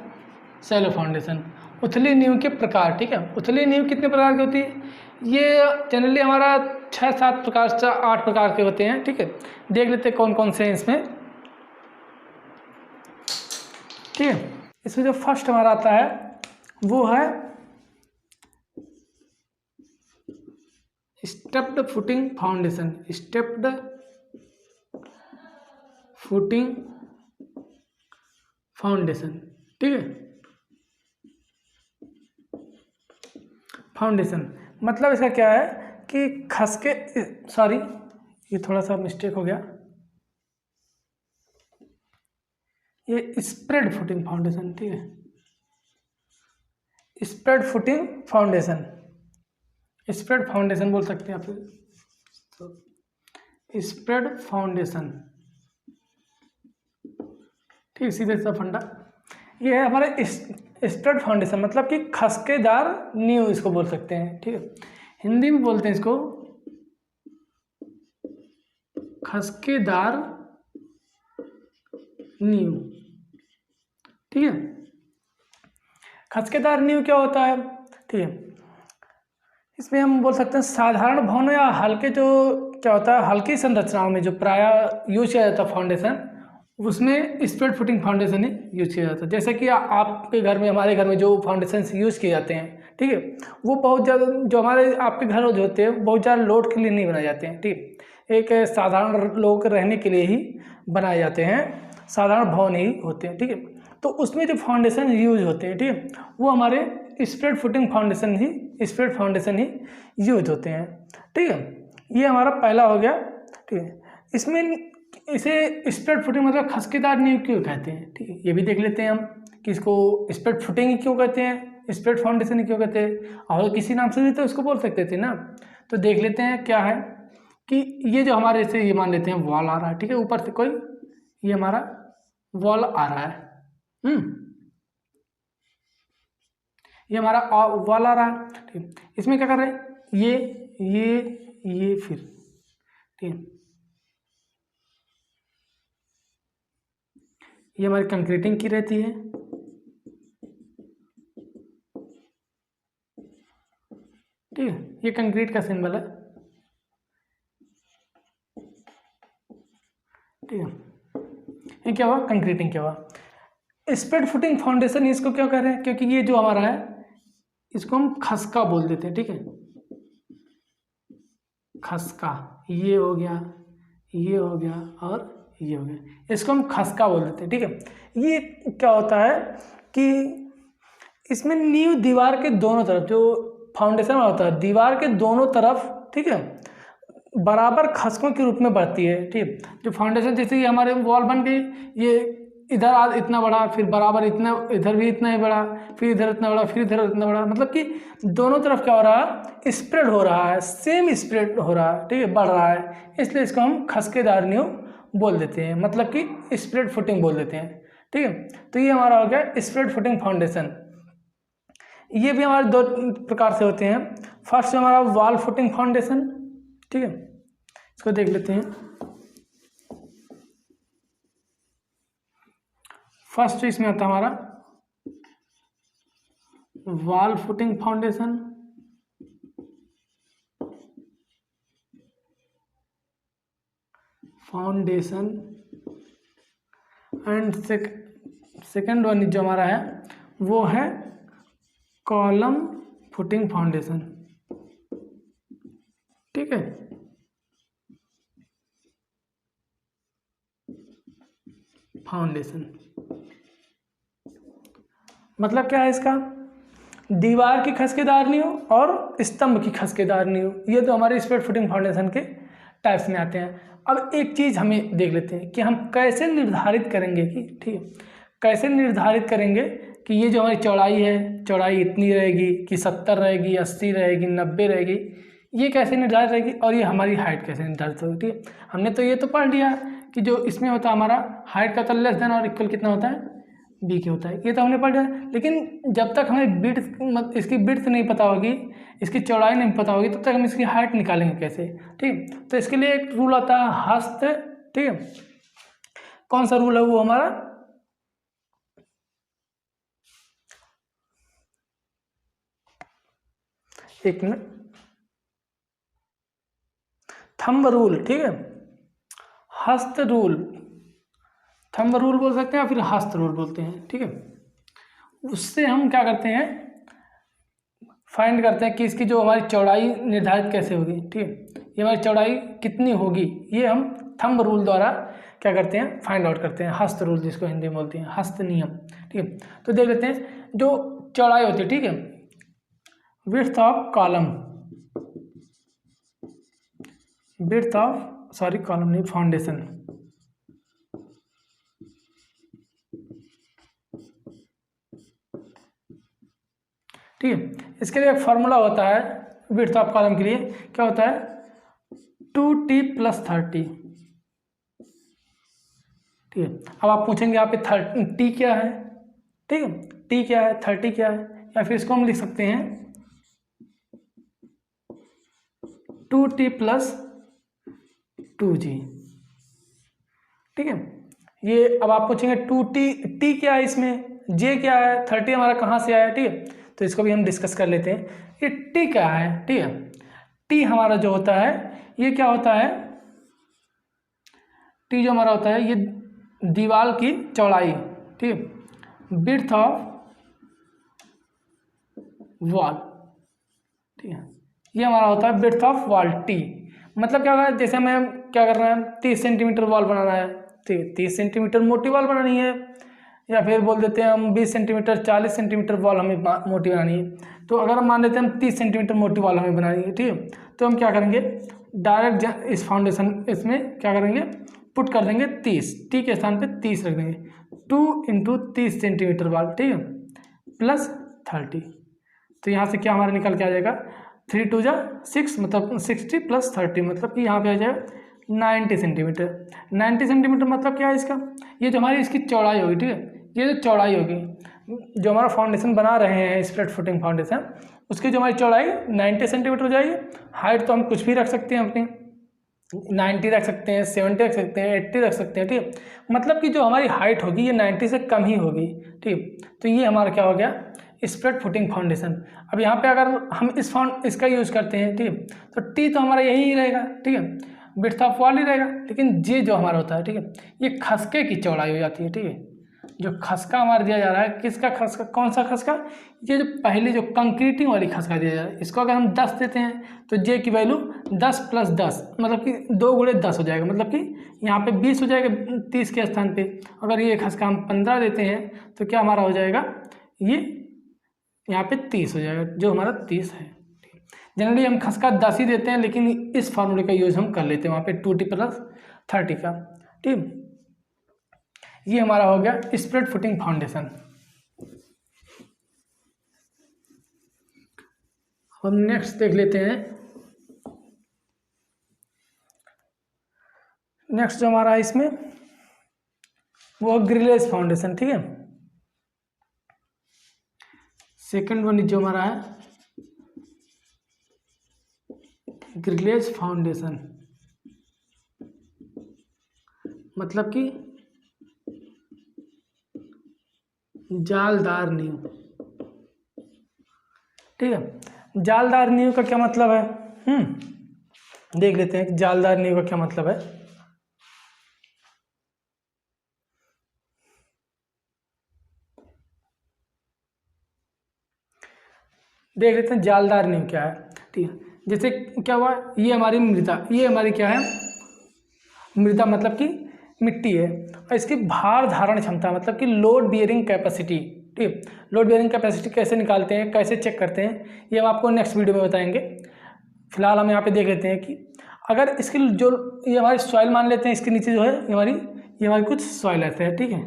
shallow foundation, उथली नींव के प्रकार। ठीक है, उथली नींव कितने प्रकार की होती है? ये जनरली हमारा 6-7 प्रकार से 8 प्रकार के होते हैं। ठीक है, देख लेते हैं कौन कौन से हैं इसमें। ठीक है, इसमें जो फर्स्ट हमारा आता है वो है stepped footing foundation. Stepped footing foundation. ठीक है, फाउंडेशन मतलब इसका क्या है कि खसके, सॉरी ये थोड़ा सा मिस्टेक हो गया, ये स्प्रेड फुटिंग फाउंडेशन। ठीक है, spread footing foundation, spread foundation बोल सकते हैं आप, तो स्प्रेड फाउंडेशन। ठीक, सीधे सा फंडा ये है हमारे स्प्रेड फाउंडेशन, मतलब कि खसकेदार नींव इसको बोल सकते हैं। ठीक है, हिंदी में बोलते हैं इसको खसकेदार नींव। ठीक है, खसकेदार नींव क्या होता है? ठीक है, इसमें हम बोल सकते हैं साधारण भवनों या हल्के, जो क्या होता है हल्की संरचनाओं में जो प्रायः यूज किया जाता है फाउंडेशन, उसमें स्प्रेड फुटिंग फाउंडेशन ही यूज किया जाता है। जैसे कि आपके घर में, हमारे घर में जो फाउंडेशन यूज किए जाते हैं, ठीक है, वो बहुत ज़्यादा, जो हमारे आपके घर जो होते हैं बहुत ज़्यादा लोड के लिए नहीं बनाए जाते हैं। ठीक, एक साधारण लोग रहने के लिए ही बनाए जाते हैं, साधारण भवन ही होते हैं। ठीक है, तो उसमें जो फाउंडेशन यूज होते हैं, ठीक है, वो हमारे स्प्रेड फुटिंग फाउंडेशन ही यूज होते हैं। ठीक है, ये हमारा पहला हो गया। ठीक है, इसमें इसे स्प्रेड फुटिंग मतलब खसकेदार नींव क्यों कहते हैं? ठीक है, ये भी देख लेते हैं हम कि इसको स्प्रेड फुटिंग ही क्यों कहते हैं, स्प्रेड फाउंडेशन ही क्यों कहते हैं, और किसी नाम से भी तो इसको बोल सकते थे ना। तो देख लेते हैं क्या है कि ये जो हमारे से, ये मान लेते हैं वॉल आ रहा है। ठीक है, ऊपर से कोई ये हमारा वॉल आ रहा है, ये हमारा वॉल आ रहा है। ठीक, इसमें क्या कर रहे हैं, ये फिर, ठीक, ये हमारी कंक्रीटिंग की रहती है। ठीक है, ये कंक्रीट का सिंबल है। ठीक है, ये क्या हुआ, कंक्रीटिंग क्या हुआ। स्प्रेड फुटिंग फाउंडेशन इसको क्यों कह रहे हैं? क्योंकि ये जो हमारा है इसको हम खसका बोल देते हैं। ठीक है, खसका, ये हो गया, ये हो गया और ये हो गया, इसको हम खसका बोल देते हैं। ठीक है, ये क्या होता है कि इसमें नींव दीवार के दोनों तरफ, जो फाउंडेशन में होता है दीवार के दोनों तरफ, ठीक है, बराबर खसकों के रूप में बढ़ती है। ठीक, जो फाउंडेशन, जैसे ये हमारे वॉल बन गई, ये इधर आज इतना बड़ा, फिर बराबर इतना, इधर भी इतना ही बड़ा, फिर इधर इतना बड़ा, फिर इधर इतना बड़ा, मतलब कि दोनों तरफ क्या हो रहा है, स्प्रेड हो रहा है, सेम स्प्रेड हो रहा है। ठीक है, बढ़ रहा है, इसलिए इसको हम खसकेदार नींव बोल देते हैं, मतलब कि स्प्रेड फुटिंग बोल देते हैं। ठीक है, तो ये हमारा हो गया स्प्रेड फुटिंग फाउंडेशन। ये भी हमारे 2 प्रकार से होते हैं। फर्स्ट हमारा वॉल फुटिंग फाउंडेशन। ठीक है, इसको देख लेते हैं। फर्स्ट इसमें आता है हमारा wall footing foundation. Foundation and second one जो हमारा है वो है कॉलम फुटिंग फाउंडेशन। ठीक है, फाउंडेशन मतलब क्या है इसका, दीवार की खसकेदार नहीं हो और स्तंभ की खसकेदार नहीं हो, ये तो हमारे स्प्रेड फुटिंग फाउंडेशन के टाइप्स में आते हैं। अब एक चीज़ हमें देख लेते हैं कि हम कैसे निर्धारित करेंगे कि, ठीक है, कैसे निर्धारित करेंगे कि ये जो हमारी चौड़ाई है, चौड़ाई इतनी रहेगी कि 70 रहेगी, 80 रहेगी, 90 रहेगी, ये कैसे निर्धारित रहेगी, और ये हमारी हाइट कैसे निर्धारित होगी। ठीक है, हमने तो ये तो पढ़ लिया कि जो इसमें होता है हमारा हाइट का तो लेस देन और इक्वल कितना होता है, बी के होता है, ये तो हमने पढ़ लिया। लेकिन जब तक हमें विड्थ, इसकी विड्थ नहीं पता होगी, इसकी चौड़ाई नहीं पता होगी, तब तक हम इसकी हाइट निकालेंगे कैसे। ठीक, तो इसके लिए एक रूल आता है हस्त। ठीक है, कौन सा रूल है वो हमारा, एक मिनट, थंब रूल। ठीक है, हस्त रूल, थंब रूल बोल सकते हैं या फिर हस्त रूल बोलते हैं। ठीक है, उससे हम क्या करते हैं, फाइंड करते हैं कि इसकी जो हमारी चौड़ाई निर्धारित कैसे होगी। ठीक है, ये हमारी चौड़ाई कितनी होगी, ये हम थंब रूल द्वारा क्या करते हैं, फाइंड आउट करते हैं, हस्त रूल जिसको हिंदी में बोलते हैं, हस्त नियम। ठीक है, तो देख लेते हैं जो चौड़ाई होती है। ठीक है, width of column, width of, sorry column नहीं, फाउंडेशन। ठीक है, इसके लिए एक फार्मूला होता है विड्थ ऑफ कॉलम के लिए, क्या होता है, 2t + 30। ठीक है, अब आप पूछेंगे यहाँ पे टी क्या है। ठीक है, टी क्या है, 30 क्या है, या फिर इसको हम लिख सकते हैं 2t + 2g। ठीक है, ये अब आप पूछेंगे 2t, टी क्या है इसमें, जे क्या है, 30 हमारा कहाँ से आया। ठीक है, तो इसको भी हम डिस्कस कर लेते हैं, ये टी क्या है। ठीक है, टी हमारा जो होता है ये क्या होता है, टी जो हमारा होता है ये दीवार की चौड़ाई। ठीक है, विड्थ ऑफ वॉल। ठीक है, ये हमारा होता है विड्थ ऑफ वॉल, टी मतलब क्या होगा, जैसे हमें क्या करना है, 30 सेंटीमीटर वॉल बनाना है। ठीक है, 30 सेंटीमीटर मोटी वॉल बनानी है, या फिर बोल देते हैं हम 20 सेंटीमीटर, 40 सेंटीमीटर वॉल हमें मोटी बनानी है। तो अगर हम मान लेते हैं हम 30 सेंटीमीटर मोटी वॉल हमें बनानी है। ठीक है, तो हम क्या करेंगे, डायरेक्ट इस फाउंडेशन इसमें क्या करेंगे, पुट कर देंगे 30, टी के स्थान पे 30 रख देंगे, 2 × 30 सेंटीमीटर वॉल। ठीक है, प्लस 30, तो यहाँ से क्या हमारा निकल के आ जाएगा, 3 × 2 = 6, मतलब 60 + 30, मतलब कि यहाँ पे आ जाएगा 90 सेंटीमीटर। 90 सेंटीमीटर मतलब क्या है इसका, ये जो हमारी इसकी चौड़ाई होगी। ठीक है, ये जो चौड़ाई होगी, जो हमारा फाउंडेशन बना रहे हैं स्प्रेड फुटिंग फाउंडेशन, उसकी जो हमारी चौड़ाई 90 सेंटीमीटर हो जाएगी। हाइट तो हम कुछ भी रख सकते हैं अपनी, 90 रख सकते हैं, 70 रख सकते हैं, 80 रख सकते हैं। ठीक है, मतलब कि जो हमारी हाइट होगी ये 90 से कम ही होगी। ठीक, तो ये हमारा क्या हो गया, स्प्रेड फुटिंग फाउंडेशन। अब यहाँ पे अगर हम इसका यूज़ करते हैं, ठीक है, तो टी तो हमारा यही रहेगा। ठीक है, विड्थ ऑफ वॉल ही रहेगा, लेकिन जे जो हमारा होता है, ठीक है, ये खसके की चौड़ाई हो जाती है। ठीक है, जो खसका हमारा दिया जा रहा है, किसका खसका, कौन सा खसका, ये जो पहले जो कंक्रीटिंग वाली खसका दिया जा रहा है, इसको अगर हम 10 देते हैं तो जे की वैल्यू 10 + 10 मतलब कि 2 × 10 हो जाएगा, मतलब कि यहाँ पे 20 हो जाएगा 30 के स्थान पे। अगर ये खसका हम 15 देते हैं तो क्या हमारा हो जाएगा, ये यहाँ पे 30 हो जाएगा, जो हमारा 30 है। जनरली हम खसका 10 ही देते हैं, लेकिन इस फार्मूले का यूज़ हम कर लेते हैं वहाँ पे 2t + 30 का। ठीक, ये हमारा हो गया स्प्रेड फुटिंग फाउंडेशन। हम नेक्स्ट देख लेते हैं, नेक्स्ट जो हमारा है इसमें वो ग्रिलेज फाउंडेशन। ठीक है, सेकंड वन जो हमारा है ग्रिलेज फाउंडेशन, मतलब कि जालदार नींव। ठीक है, जालदार नींव का क्या मतलब है, देख लेते हैं जालदार नींव का क्या मतलब है। देख लेते हैं जालदार नींव क्या है। ठीक है, जैसे क्या हुआ, ये हमारी मृदा, ये हमारी क्या है, मृदा मतलब कि मिट्टी है, और इसकी भार धारण क्षमता मतलब कि लोड बियरिंग कैपेसिटी। ठीक, लोड बियरिंग कैपेसिटी कैसे निकालते हैं, कैसे चेक करते हैं, ये हम आपको नेक्स्ट वीडियो में बताएंगे। फिलहाल हम यहाँ पे देख लेते हैं कि अगर इसकी जो ये हमारी सॉइल मान लेते हैं, इसके नीचे जो है ये हमारी कुछ सॉइल ऐसे है। ठीक है,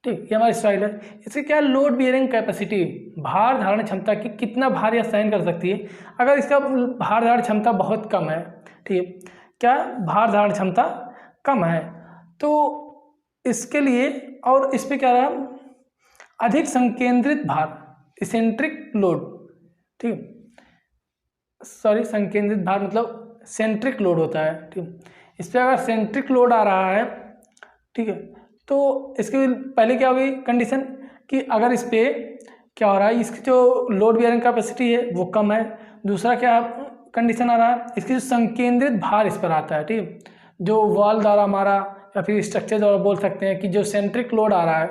ठीक, ये हमारी सॉइल है। इसकी क्या लोड बियरिंग कैपेसिटी, भार धारण क्षमता की कितना भार यह सहन कर सकती है। अगर इसका भार धारण क्षमता बहुत कम है, ठीक है, क्या भार धारण क्षमता कम है, तो इसके लिए, और इस पे क्या रहा, अधिक संकेंद्रित भार, इसेंट्रिक लोड। ठीक, सॉरी, संकेंद्रित भार मतलब सेंट्रिक लोड होता है। ठीक, इस पर अगर सेंट्रिक लोड आ रहा है, ठीक है, तो इसके पहले क्या होगी कंडीशन कि अगर इस पे क्या हो रहा है, इसकी जो लोड बियरिंग कैपेसिटी है वो कम है। दूसरा क्या कंडीशन आ रहा है, इसकी जो संकेंद्रित भार इस पर आता है, ठीक है, जो वॉल द्वारा हमारा या फिर स्ट्रक्चर द्वारा बोल सकते हैं कि जो सेंट्रिक लोड आ रहा है,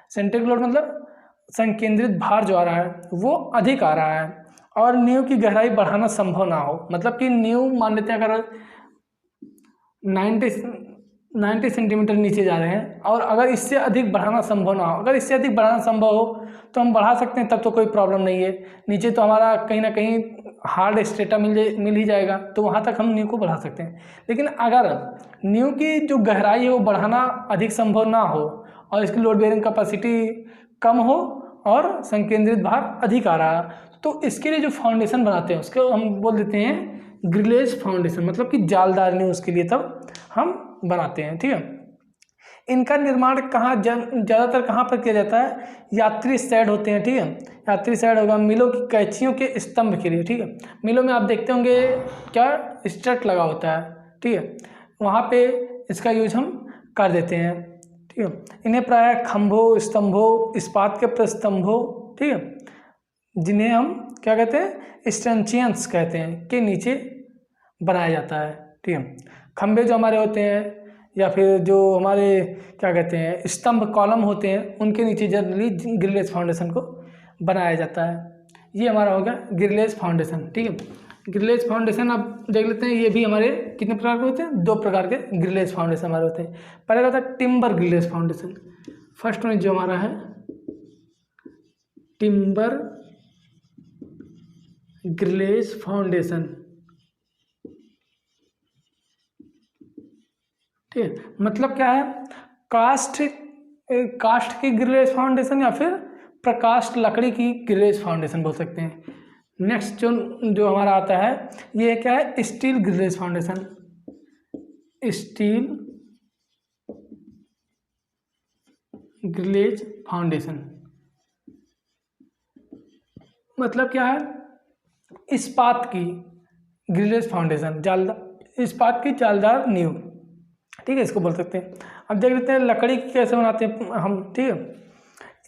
सेंट्रिक लोड मतलब संकेंद्रित भार जो आ रहा है वो अधिक आ रहा है, और नींव की गहराई बढ़ाना संभव ना हो। मतलब कि नींव मान लेते हैं अगर 90 सेंटीमीटर नीचे जा रहे हैं, और अगर इससे अधिक बढ़ाना संभव ना हो, अगर इससे अधिक बढ़ाना संभव हो तो हम बढ़ा सकते हैं, तब तो कोई प्रॉब्लम नहीं है। नीचे तो हमारा कहीं ना कहीं हार्ड स्ट्रेटा मिल ही जाएगा, तो वहाँ तक हम नींव को बढ़ा सकते हैं। लेकिन अगर नींव की जो गहराई है वो बढ़ाना अधिक संभव ना हो, और इसकी लोड बेयरिंग कैपेसिटी कम हो, और संकेंद्रित भार अधिक आ रहा, तो इसके लिए जो फाउंडेशन बनाते हैं उसको हम बोल देते हैं ग्रिलेज फाउंडेशन, मतलब कि जालदार नींव उसके लिए तब हम बनाते हैं। ठीक है, इनका निर्माण कहाँ ज़्यादातर कहाँ पर किया जाता है, यात्री शेड होते हैं। ठीक है, यात्री शेड होगा, मिलों की कैंचियों के स्तंभ के लिए। ठीक है, मिलों में आप देखते होंगे क्या स्ट्रट लगा होता है, ठीक है, वहाँ पे इसका यूज हम कर देते हैं। ठीक है, इन्हें प्रायः खंभों, स्तंभों, इस्पात के प्रस्तंभों, ठीक है, जिन्हें हम क्या कहते हैं, स्टैंचियंस कहते हैं, के नीचे बनाया जाता है। ठीक है, खंभे जो हमारे होते हैं, या फिर जो हमारे क्या कहते हैं स्तंभ, कॉलम होते हैं, उनके नीचे जनरली ग्रिलेज फाउंडेशन को बनाया जाता है। ये हमारा हो गया ग्रिलेज फाउंडेशन। ठीक है, ग्रिलेज फाउंडेशन अब देख लेते हैं, ये भी हमारे कितने प्रकार के होते हैं, 2 प्रकार के ग्रिलेज फाउंडेशन हमारे होते हैं। पहले होता है टिम्बर ग्रिलेज फाउंडेशन। फर्स्ट में जो हमारा है टिम्बर ग्रिलेज फाउंडेशन। ठीक है, मतलब क्या है, कास्ट की ग्रिलेज फाउंडेशन या फिर प्रकाष्ठ लकड़ी की ग्रिलेज फाउंडेशन बोल सकते हैं। नेक्स्ट जो हमारा आता है ये क्या है, steel grillage foundation. Steel grillage foundation मतलब क्या है, इस्पात की ग्रिलेज फाउंडेशन, जालदार, इस्पात की जालदार नींव। ठीक है, इसको बोल सकते हैं। अब देख लेते हैं लकड़ी की कैसे बनाते हैं हम। ठीक है,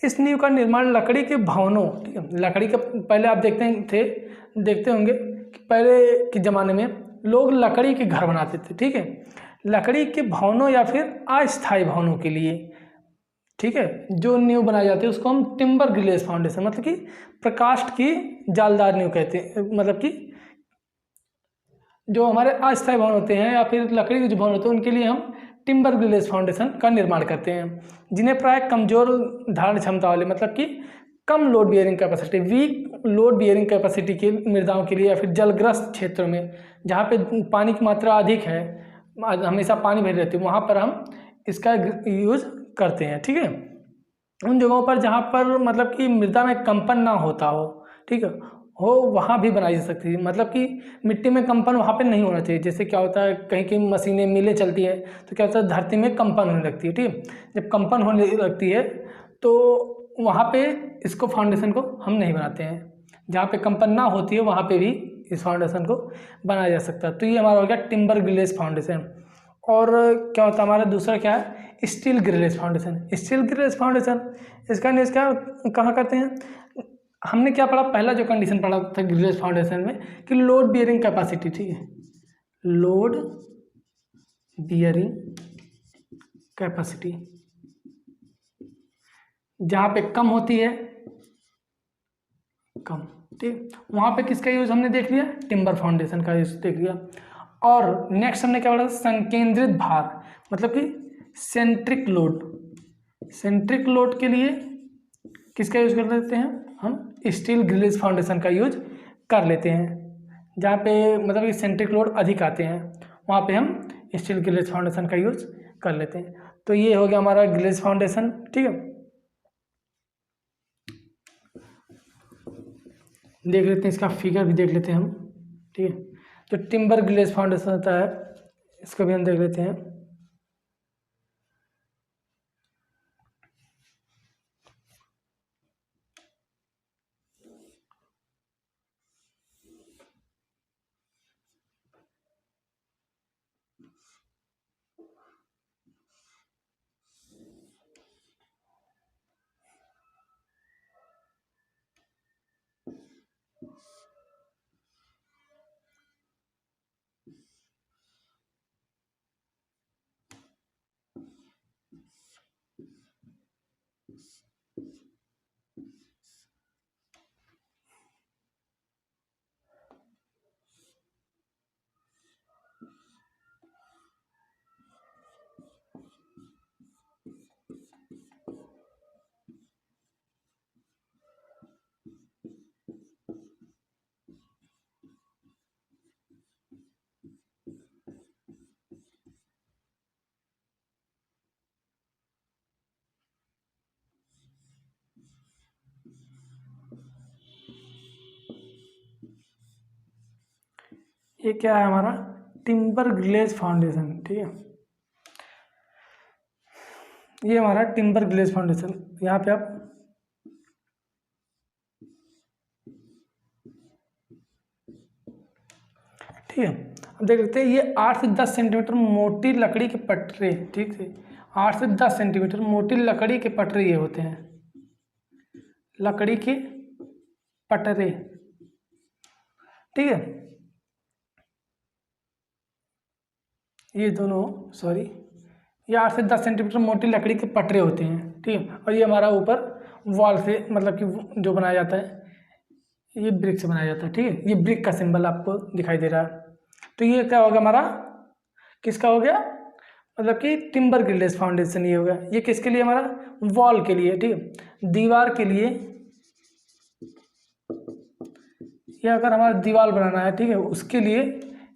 इस नींव का निर्माण लकड़ी के भवनों, ठीक है, लकड़ी का पहले आप देखते होंगे कि पहले के ज़माने में लोग लकड़ी के घर बनाते थे। ठीक है, लकड़ी के भवनों या फिर अस्थायी भवनों के लिए, ठीक है, जो नींव बनाई जाती है उसको हम टिम्बर ग्रिलेज फाउंडेशन मतलब कि प्रकाष्ठ की जालदार नींव कहते हैं। मतलब कि जो हमारे अस्थायी भवन होते हैं या फिर लकड़ी के जो भवन होते हैं उनके लिए हम टिम्बर ग्रिलेज फाउंडेशन का निर्माण करते हैं, जिन्हें प्राय कमजोर धारण क्षमता वाले, मतलब कि कम load bearing capacity, weak load bearing capacity की मृदाओं के लिए, या फिर जलग्रस्त क्षेत्रों में जहाँ पे पानी की मात्रा अधिक है, हमेशा पानी भरी रहती है, वहाँ पर हम इसका यूज करते हैं। ठीक है, उन जगहों पर जहाँ पर मतलब कि मृदा में कंपन ना होता हो, ठीक है, हो, वहाँ भी बनाई जा सकती है। मतलब कि मिट्टी में कंपन वहाँ पे नहीं होना चाहिए। जैसे क्या होता है, कहीं कहीं मशीनें, मिलें चलती है तो क्या होता है, धरती में कंपन होने लगती है। ठीक है, जब कंपन होने लगती है तो वहाँ पे इसको फाउंडेशन को हम नहीं बनाते हैं। जहाँ पे कंपन ना होती है वहाँ पे भी इस फाउंडेशन को बनाया जा सकता है। तो ये हमारा हो गया टिम्बर ग्रिलेज फाउंडेशन। और क्या होता है हमारा दूसरा क्या है, steel grillage foundation. Steel grillage foundation इसका न्यूज़ क्या कहाँ करते हैं, हमने क्या पढ़ा, पहला जो कंडीशन पढ़ा था ग्रिलेज फाउंडेशन में कि लोड बियरिंग कैपेसिटी। ठीक है, लोड बियरिंग कैपेसिटी जहाँ पे कम होती है कम। ठीक, वहाँ पे किसका यूज हमने देख लिया, टिम्बर फाउंडेशन का यूज देख लिया। और नेक्स्ट हमने क्या बोला, संकेंद्रित भार, मतलब कि सेंट्रिक लोड। सेंट्रिक लोड के लिए किसका यूज कर लेते हैं हम, स्टील ग्रिलेज फाउंडेशन का यूज कर लेते हैं। जहाँ पे मतलब कि सेंट्रिक लोड अधिक आते हैं वहाँ पे हम स्टील ग्रिलेज फाउंडेशन का यूज कर लेते हैं। तो ये हो गया हमारा ग्रिलेज फाउंडेशन। ठीक है, देख लेते हैं इसका फिगर भी देख लेते हैं हम। ठीक है, जो टिम्बर ग्रिलेज फाउंडेशन होता है इसको भी हम देख लेते हैं। ये क्या है हमारा, टिम्बर ग्रिलेज फाउंडेशन। ठीक है, ये हमारा टिम्बर ग्रिलेज फाउंडेशन। यहाँ पे आप ठीक है, अब देख लेते हैं। ये 8 से 10 सेंटीमीटर मोटी लकड़ी के पटरे, ठीक है, 8 से 10 सेंटीमीटर मोटी लकड़ी के पटरे ये होते हैं, लकड़ी के पटरे। ठीक है, ये दोनों सॉरी, ये 8 से 10 सेंटीमीटर मोटी लकड़ी के पटरे होते हैं। ठीक है, और ये हमारा ऊपर वॉल से मतलब कि जो बनाया जाता है ये ब्रिक से बनाया जाता है। ठीक है, ये ब्रिक का सिंबल आपको दिखाई दे रहा है। तो ये क्या होगा हमारा, किसका हो गया, मतलब कि टिम्बर ग्रिलेज फाउंडेशन ये होगा। ये किसके लिए, हमारा वॉल के लिए। ठीक है, दीवार के लिए, ये अगर हमारा दीवार बनाना है, ठीक है, उसके लिए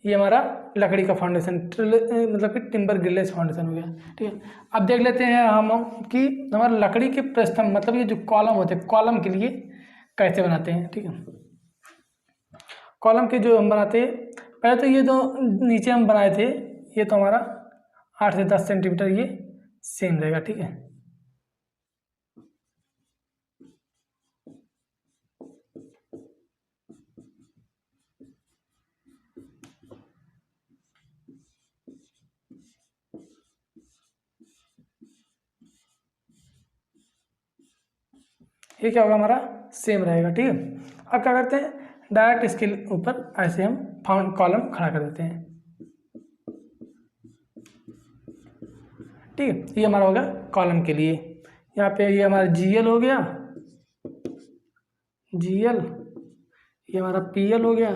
ये हमारा लकड़ी का फाउंडेशन मतलब कि टिम्बर ग्रिलेज फाउंडेशन हो गया। ठीक है, अब देख लेते हैं हम कि हमारा लकड़ी के प्रस्थम मतलब ये जो कॉलम होते हैं, कॉलम के लिए कैसे बनाते हैं। ठीक है, कॉलम के जो हम बनाते हैं, पहले तो ये जो नीचे हम बनाए थे ये तो हमारा 8 से 10 सेंटीमीटर ये सेम रहेगा। ठीक है, ये क्या होगा हमारा, सेम रहेगा। ठीक है, अब क्या करते हैं, डायरेक्ट इसके ऊपर ऐसे हम फाउंड कॉलम खड़ा कर देते हैं। ठीक है, ये हमारा हो गया कॉलम के लिए। यहाँ पे ये हमारा जीएल हो गया, जीएल, ये हमारा पीएल हो गया।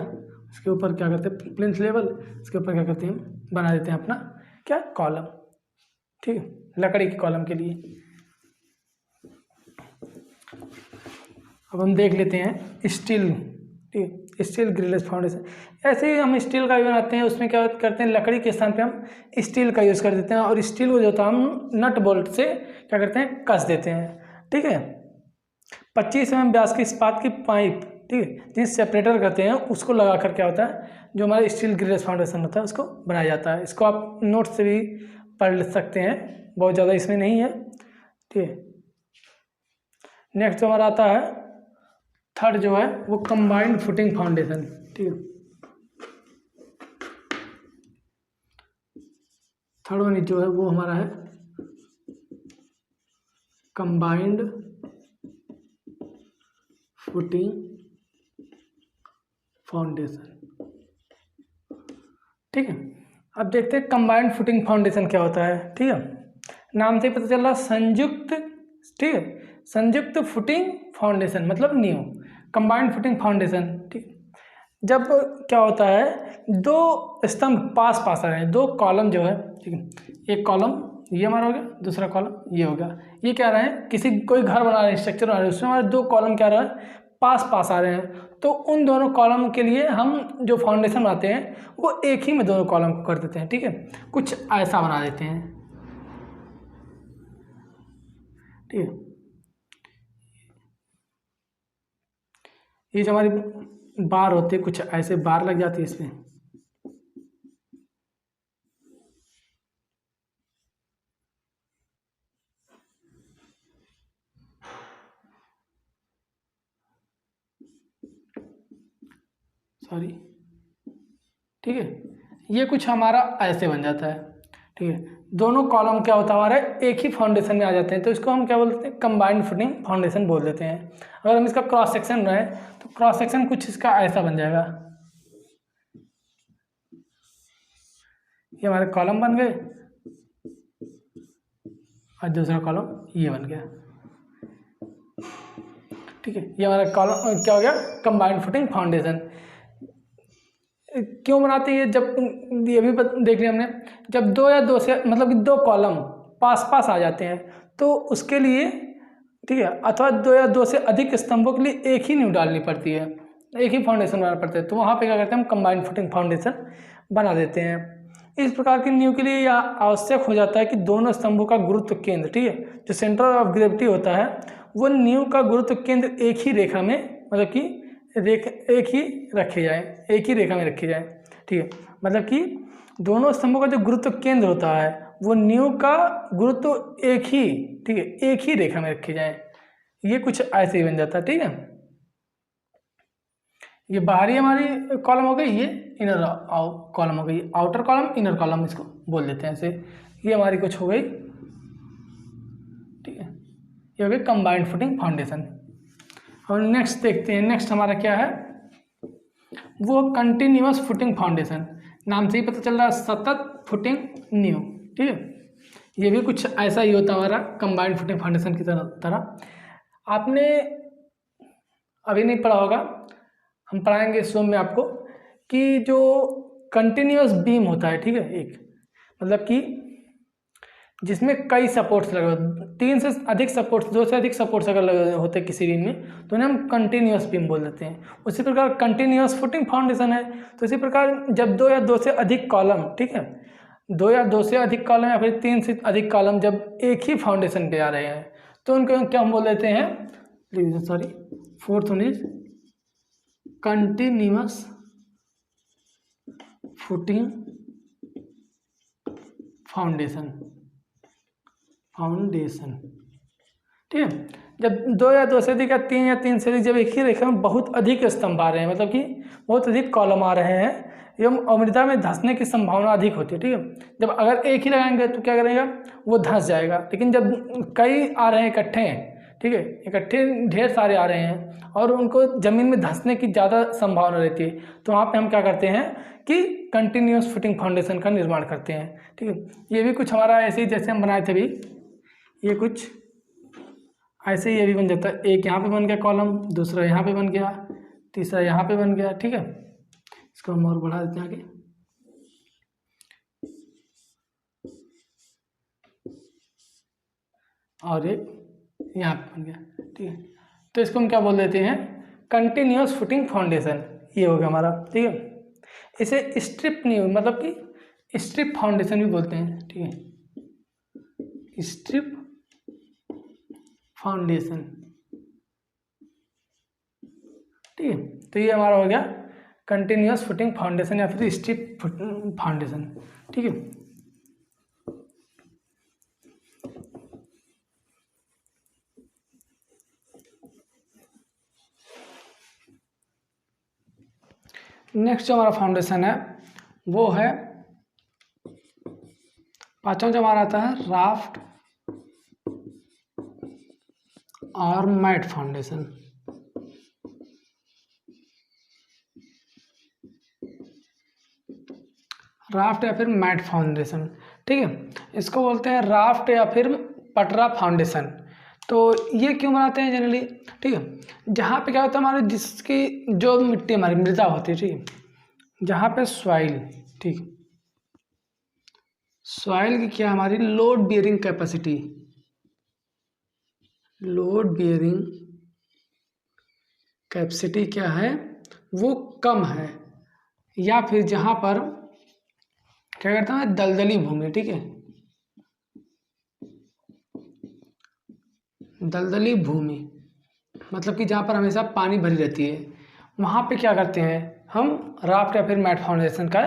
इसके ऊपर क्या करते हैं, प्लिंथ लेवल, इसके ऊपर क्या करते हैं, हम बना देते हैं अपना क्या, कॉलम। ठीक है, लकड़ी की कॉलम के लिए। अब हम देख लेते हैं स्टील। ठीक है, स्टील ग्रिलेज फाउंडेशन, ऐसे ही हम स्टील का भी बनाते हैं। उसमें क्या करते हैं, लकड़ी के स्थान पे हम स्टील का यूज़ कर देते हैं, और स्टील को जो होता है हम नट बोल्ट से क्या करते हैं, कस देते हैं। ठीक है, 25 mm व्यास की इस्पात की पाइप, ठीक है, जिस सेपरेटर करते हैं उसको लगा कर क्या होता है, जो हमारा स्टील ग्रिलेज फाउंडेशन होता है उसको बनाया जाता है। इसको आप नोट से भी पढ़ सकते हैं, बहुत ज़्यादा इसमें नहीं है। ठीक है, नेक्स्ट हमारा आता है थर्ड जो है वो कंबाइंड फुटिंग फाउंडेशन। ठीक है, थर्ड वन जो है वो हमारा है कंबाइंड फुटिंग फाउंडेशन। ठीक है, अब देखते हैं कंबाइंड फुटिंग फाउंडेशन क्या होता है। ठीक है, नाम से पता चल रहा संयुक्त, ठीक है, संयुक्त फुटिंग फाउंडेशन मतलब नींव। कंबाइंड फुटिंग फाउंडेशन, ठीक। जब क्या होता है, दो स्तंभ पास पास आ रहे हैं, दो कॉलम जो है, ठीक है, एक कॉलम ये हमारा हो गया, दूसरा कॉलम ये हो गया। ये क्या रहे हैं, कोई घर बना रहे हैं, स्ट्रक्चर बना रहे हैं, उसमें हमारे दो कॉलम क्या रहा है, पास पास आ रहे हैं। तो उन दोनों कॉलम के लिए हम जो फाउंडेशन बनाते हैं वो एक ही में दोनों कॉलम को कर देते हैं, ठीक है। कुछ ऐसा बना देते हैं, ठीक है। ये जो हमारी बार होती है, कुछ ऐसे बार लग जाती है इसमें, सॉरी, ठीक है। ये कुछ हमारा ऐसे बन जाता है, ठीक है। दोनों कॉलम क्या होता है हमारे एक ही फाउंडेशन में आ जाते हैं, तो इसको हम क्या बोलते हैं, कंबाइंड फुटिंग फाउंडेशन बोल देते हैं। अगर हम इसका क्रॉस सेक्शन बनाए तो क्रॉस सेक्शन कुछ इसका ऐसा बन जाएगा। ये हमारे कॉलम बन गए और दूसरा कॉलम ये बन गया, ठीक है। ये हमारा कॉलम क्या हो गया, कंबाइंड फुटिंग फाउंडेशन। क्यों बनाते हैं, जब ये भी देख लिया हमने, जब दो या दो से मतलब कि दो कॉलम पास पास आ जाते हैं तो उसके लिए, ठीक है, अथवा दो या दो से अधिक स्तंभों के लिए एक ही नींव डालनी पड़ती है, एक ही फाउंडेशन बनाना पड़ता है। तो वहाँ पे क्या करते हैं, हम कंबाइंड फुटिंग फाउंडेशन बना देते हैं। इस प्रकार की नींव के लिए यह आवश्यक हो जाता है कि दोनों स्तंभों का गुरुत्व केंद्र, ठीक है, जो सेंटर ऑफ ग्रेविटी होता है, वो नींव का गुरुत्व केंद्र एक ही रेखा में, मतलब कि एक ही रखे जाए, एक ही रेखा में रखे जाए, ठीक है। मतलब कि दोनों स्तंभों का जो गुरुत्व केंद्र होता है वो नींव का गुरुत्व एक ही, ठीक है, एक ही रेखा में रखे जाए। ये कुछ ऐसे ही बन जाता है, ठीक है। ये बाहरी हमारी कॉलम हो गई, ये इनर कॉलम हो गई, आउटर कॉलम इनर कॉलम इसको बोल देते हैं ऐसे। ये हमारी कुछ हो गई, ठीक है। ये हो गई कंबाइंड फुटिंग फाउंडेशन। और नेक्स्ट देखते हैं, नेक्स्ट हमारा क्या है, वो कंटिन्यूअस फुटिंग फाउंडेशन। नाम से ही पता चल रहा है, सतत फुटिंग नींव, ठीक है। ये भी कुछ ऐसा ही होता है हमारा कंबाइंड फुटिंग फाउंडेशन की तरह। आपने अभी नहीं पढ़ा होगा, हम पढ़ाएंगे इस में आपको, कि जो कंटिन्यूअस बीम होता है, ठीक है, एक मतलब कि जिसमें कई सपोर्ट्स लगे होते, तीन से अधिक सपोर्ट्स, दो से अधिक सपोर्ट्स अगर लगे होते हैं किसी बीम में तो उन्हें हम कंटिन्यूअस बीम बोल देते हैं। उसी प्रकार कंटिन्यूअस फुटिंग फाउंडेशन है। तो इसी प्रकार जब दो या दो से अधिक कॉलम, ठीक है, दो या दो से अधिक कॉलम या फिर तीन से अधिक कॉलम जब एक ही फाउंडेशन पे आ रहे हैं तो उनको क्या हम बोल देते हैं, sorry, fourth one is continuous footing foundation, ठीक है। जब दो या दो से अधिक या तीन से अधिक, जब एक ही रेखा में बहुत अधिक स्तंभ आ रहे हैं, मतलब कि बहुत अधिक कॉलम आ रहे हैं, एवं अमृता में धंसने की संभावना अधिक होती है, ठीक है। जब अगर एक ही लगाएंगे तो क्या करेगा, वो धंस जाएगा। लेकिन जब कई आ रहे हैं इकट्ठे, ठीक है, इकट्ठे ढेर सारे आ रहे हैं और उनको ज़मीन में धंसने की ज़्यादा संभावना रहती है, तो वहाँ पे हम क्या करते हैं कि कंटिन्यूअस फुटिंग फाउंडेशन का निर्माण करते हैं, ठीक है। ये भी कुछ हमारा ऐसे ही जैसे हम बनाए थे अभी, ये कुछ ऐसे ही ये भी बन जाता है। एक यहाँ पे बन गया कॉलम, दूसरा यहाँ पे बन गया, तीसरा यहाँ पे बन गया, ठीक है। इसको हम और बढ़ा देते हैं आगे, और एक यहाँ पे बन गया, ठीक है। तो इसको हम क्या बोल देते हैं, कंटिन्यूअस फुटिंग फाउंडेशन। ये हो गया हमारा, ठीक है। इसे स्ट्रिप नींव मतलब कि स्ट्रिप फाउंडेशन भी बोलते हैं, ठीक है, स्ट्रिप फाउंडेशन, ठीक है। तो ये हमारा हो गया कंटिन्यूअस फुटिंग फाउंडेशन या फिर स्ट्रिप फाउंडेशन, ठीक है। नेक्स्ट जो हमारा फाउंडेशन है वो है पांचवा, जो हमारा आता है राफ्ट और मैट फाउंडेशन। राफ्ट या फिर मैट फाउंडेशन, ठीक है। इसको बोलते हैं राफ्ट या फिर पटरा फाउंडेशन। तो ये क्यों बनाते हैं जनरली, ठीक है। जहाँ पे क्या होता है हमारे, जिसकी जो मिट्टी हमारी मृदा होती है, ठीक है, जहाँ पे सॉइल, ठीक, सॉइल की क्या हमारी load bearing capacity, load bearing capacity क्या है, वो कम है, या फिर जहाँ पर क्या करता है दलदली भूमि, ठीक है, दलदली भूमि मतलब कि जहाँ पर हमेशा पानी भरी रहती है, वहाँ पे क्या करते हैं हम राफ्ट या फिर मैट फाउंडेशन का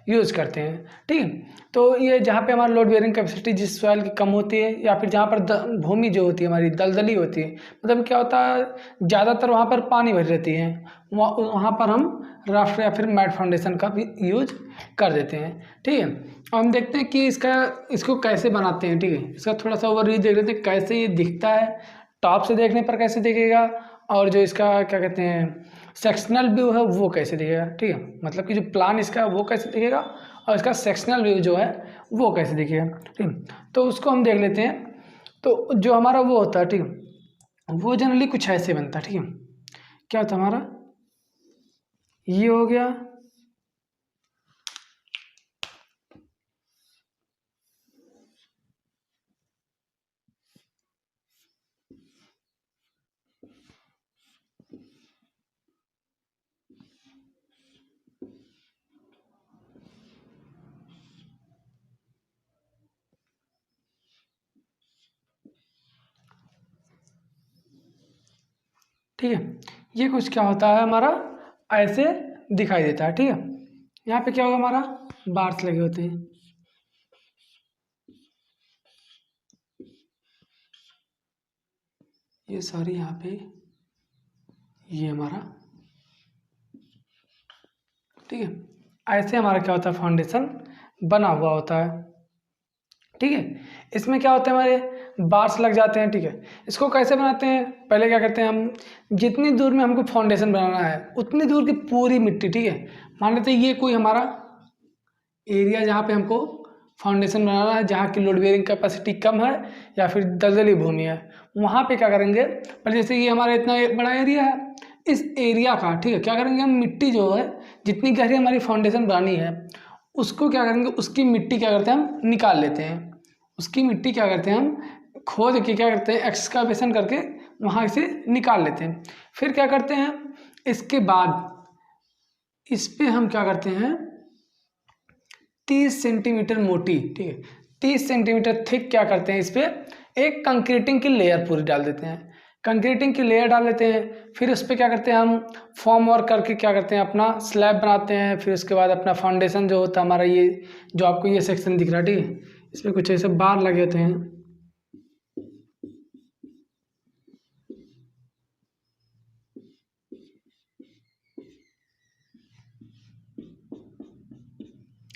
यूज़ करते हैं, ठीक है। तो ये जहाँ पे हमारा लोड बेयरिंग कैपेसिटी जिस सॉइल की कम होती है, या फिर जहाँ पर भूमि जो होती है हमारी दलदली होती है, मतलब क्या होता है ज़्यादातर वहाँ पर पानी भरी रहती है, वहाँ पर हम राफ्ट या फिर मैट फाउंडेशन का भी यूज कर देते हैं, ठीक है। अब हम देखते हैं कि इसको कैसे बनाते हैं, ठीक है। इसका थोड़ा सा ओवरव्यू देख लेते हैं कैसे ये दिखता है, टॉप से देखने पर कैसे दिखेगा, और जो इसका क्या कहते हैं सेक्शनल व्यू है वो कैसे दिखेगा, ठीक है। मतलब कि जो प्लान इसका है वो कैसे दिखेगा, और इसका सेक्शनल व्यू जो है वो कैसे दिखेगा, ठीक है। तो उसको हम देख लेते हैं। तो जो हमारा वो होता है, ठीक है, वो जनरली कुछ ऐसे बनता है, ठीक है। क्या होता है हमारा, ये हो गया, ठीक है। ये कुछ क्या होता है हमारा ऐसे दिखाई देता है, ठीक है। यहाँ पे क्या होगा हमारा बार्स लगे होते हैं, ये सारी यहाँ पे, ये हमारा, ठीक है। ऐसे हमारा क्या होता है फाउंडेशन बना हुआ होता है, ठीक है। इसमें क्या होता है हमारे बार्स लग जाते हैं, ठीक है। इसको कैसे बनाते हैं, पहले क्या करते हैं हम, जितनी दूर में हमको फाउंडेशन बनाना है उतनी दूर की पूरी मिट्टी, ठीक है, मान लेते हैं ये कोई हमारा एरिया जहाँ पे हमको फाउंडेशन बनाना है, जहाँ की लोड बेयरिंग कैपेसिटी कम है या फिर दलदली भूमि है, वहाँ पे क्या करेंगे, पर जैसे ये हमारा इतना बड़ा एरिया है, इस एरिया का, ठीक है, क्या करेंगे हम मिट्टी जो है जितनी गहरी हमारी फाउंडेशन बनानी है उसको क्या करेंगे, उसकी मिट्टी क्या करते हैं हम निकाल लेते हैं, उसकी मिट्टी क्या करते हैं हम खोद के क्या करते हैं एक्सकावेशन करके वहाँ से निकाल लेते हैं। फिर क्या करते हैं, इसके बाद इस पे हम क्या करते हैं 30 सेंटीमीटर मोटी, ठीक है, 30 सेंटीमीटर थिक क्या करते हैं इस पर एक कंक्रीटिंग की लेयर पूरी डाल देते हैं, कंक्रीटिंग की लेयर डाल देते हैं। फिर उस पर क्या करते हैं हम फॉर्म वर्क करके क्या करते हैं अपना स्लैब बनाते हैं। फिर उसके बाद अपना फाउंडेशन जो होता है हमारा, ये जो आपको ये सेक्शन दिख रहा है, ठीक है, इसमें कुछ ऐसे बार लगे होते हैं,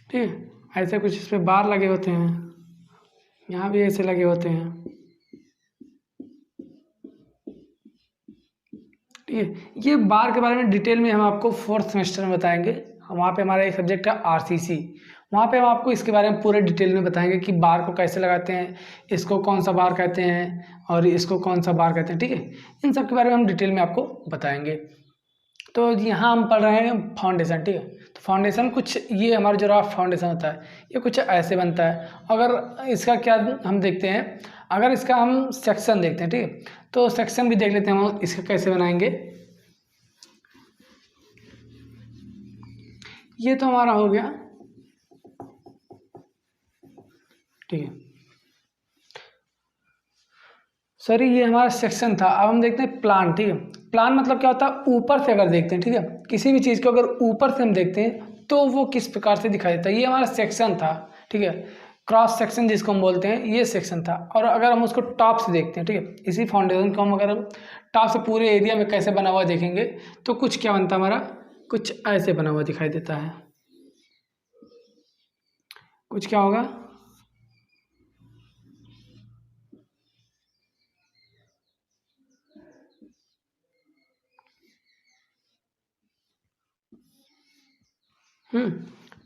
ठीक है, ऐसे कुछ इस पर बार लगे होते हैं, यहाँ भी ऐसे लगे होते हैं, ठीक है। ये बार के बारे में डिटेल में हम आपको फोर्थ सेमेस्टर में बताएंगे, वहाँ पे हमारा एक सब्जेक्ट है आरसीसी, वहाँ पे हम आपको इसके बारे में पूरे डिटेल में बताएंगे कि बार को कैसे लगाते हैं, इसको कौन सा बार कहते हैं और इसको कौन सा बार कहते हैं, ठीक है। इन सब के बारे में हम डिटेल में आपको बताएंगे। तो यहाँ हम पढ़ रहे हैं फाउंडेशन, ठीक है। तो फाउंडेशन कुछ ये हमारा जो राफ्ट फाउंडेशन होता है ये कुछ ऐसे बनता है। अगर इसका क्या हम देखते हैं, अगर इसका हम सेक्शन देखते हैं, ठीक है, तो सेक्शन भी देख लेते हैं हम इसका कैसे बनाएंगे। ये तो हमारा हो गया, ठीक है सर, ये हमारा सेक्शन था। अब हम देखते हैं प्लान, ठीक है। प्लान मतलब क्या होता है, ऊपर से अगर देखते हैं, ठीक है, किसी भी चीज़ को अगर ऊपर से हम देखते हैं तो वो किस प्रकार से दिखाई देता है। ये हमारा सेक्शन था, ठीक है, क्रॉस सेक्शन जिसको हम बोलते हैं, ये सेक्शन था। और अगर हम उसको टॉप से देखते हैं, ठीक है, इसी फाउंडेशन को हम अगर टॉप से पूरे एरिया में कैसे बना हुआ देखेंगे तो कुछ क्या बनता है हमारा, कुछ ऐसे बना हुआ दिखाई देता है। कुछ क्या होगा,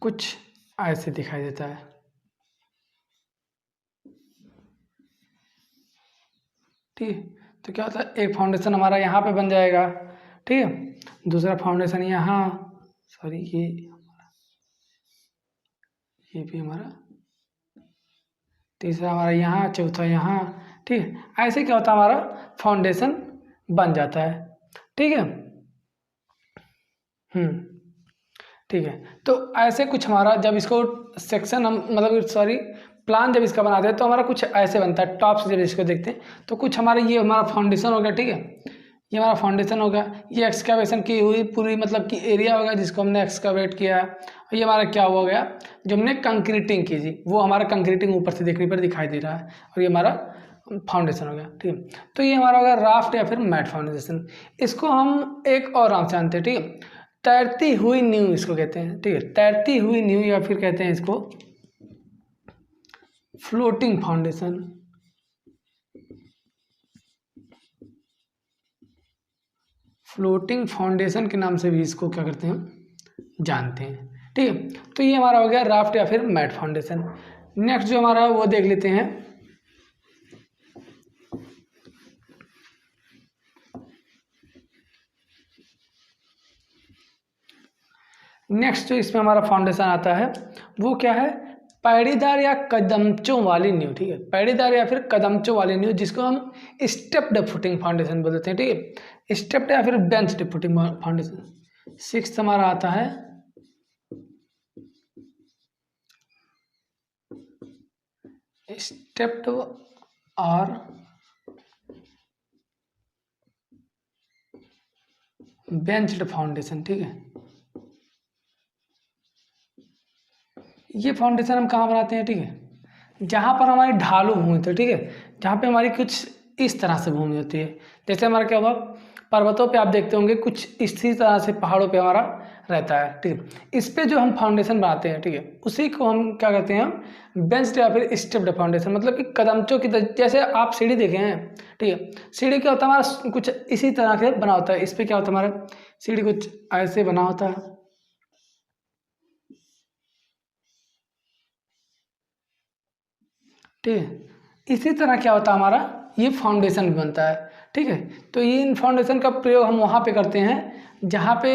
कुछ ऐसे दिखाई देता है, ठीक है। तो क्या होता है, एक फाउंडेशन हमारा यहाँ पे बन जाएगा, ठीक है, दूसरा फाउंडेशन यहाँ, सॉरी ये भी हमारा, तीसरा हमारा यहाँ, चौथा यहाँ, ठीक है। ऐसे क्या होता है, हमारा फाउंडेशन बन जाता है, ठीक है। ठीक है। तो ऐसे कुछ हमारा जब इसको सेक्शन हम मतलब सॉरी प्लान जब इसका बनाते हैं तो हमारा कुछ ऐसे बनता है। टॉप से जब इसको देखते हैं तो कुछ हमारा ये हमारा फाउंडेशन हो गया, ठीक है, ये हमारा फाउंडेशन हो गया। ये एक्सकावेशन की हुई पूरी मतलब कि एरिया हो गया जिसको हमने एक्सकावेट किया। और ये हमारा क्या हो गया, जो हमने कंक्रीटिंग की जी, वो हमारा कंक्रीटिंग ऊपर से देखने पर दिखाई दे रहा है, और ये हमारा फाउंडेशन हो गया, ठीक है। तो ये हमारा होगा राफ्ट या फिर मैट फाउंडेशन। इसको हम एक और नाम से जानते हैं, ठीक है, तैरती हुई नींव इसको कहते हैं, ठीक है, तैरती हुई नींव, या फिर कहते हैं इसको फ्लोटिंग फाउंडेशन। फ्लोटिंग फाउंडेशन के नाम से भी इसको क्या करते हैं, जानते हैं, ठीक है। तो ये हमारा हो गया राफ्ट या फिर मैट फाउंडेशन। नेक्स्ट जो हमारा वो देख लेते हैं, नेक्स्ट जो इसमें हमारा फाउंडेशन आता है वो क्या है, पैड़ीदार या कदमचों वाली नींव, ठीक है, पैड़ीदार या फिर कदमचों वाली नींव, जिसको हम स्टेप्ड फुटिंग फाउंडेशन बोलते हैं, ठीक है, स्टेप्ड या फिर बेंच्ड फुटिंग फाउंडेशन। सिक्स्थ हमारा आता है स्टेप्ड और बेंच्ड फाउंडेशन, ठीक है। ये फाउंडेशन हम कहाँ बनाते हैं, ठीक है, जहाँ पर हमारी ढालू भूमि होती है, ठीक है, जहाँ पे हमारी कुछ इस तरह से भूमि होती है। जैसे हमारा क्या हुआ, पर्वतों पे आप देखते होंगे कुछ इसी तरह से पहाड़ों पे हमारा रहता है, ठीक है। इस पे जो हम फाउंडेशन बनाते हैं, ठीक है, उसी को हम क्या कहते हैं, हम बेंच्ड या फिर स्टेप्ड फाउंडेशन, मतलब कि कदमचों की जैसे आप सीढ़ी देखे हैं, ठीक है, सीढ़ी क्या होता है हमारा कुछ इसी तरह से बना होता है। इस पर क्या होता है, हमारा सीढ़ी कुछ ऐसे बना होता है, ठीक है। इसी तरह क्या होता है, हमारा ये फाउंडेशन भी बनता है, ठीक है। तो ये इन फाउंडेशन का प्रयोग हम वहाँ पे करते हैं जहाँ पे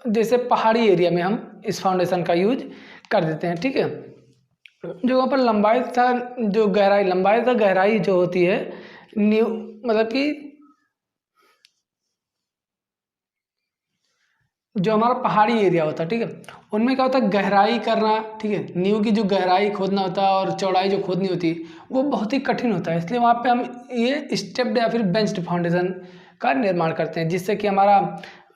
जैसे पहाड़ी एरिया में हम इस फाउंडेशन का यूज कर देते हैं, ठीक है। जो वहाँ पर लंबाई था, जो गहराई, लंबाई था गहराई जो होती है न्यू मतलब कि जो हमारा पहाड़ी एरिया होता है, ठीक है, उनमें क्या होता है गहराई करना, ठीक है, नींव की जो गहराई खोदना होता है और चौड़ाई जो खोदनी होती है वो बहुत ही कठिन होता है। इसलिए वहाँ पे हम ये स्टेप्ड या फिर बेंच्ड फाउंडेशन का निर्माण करते हैं, जिससे कि हमारा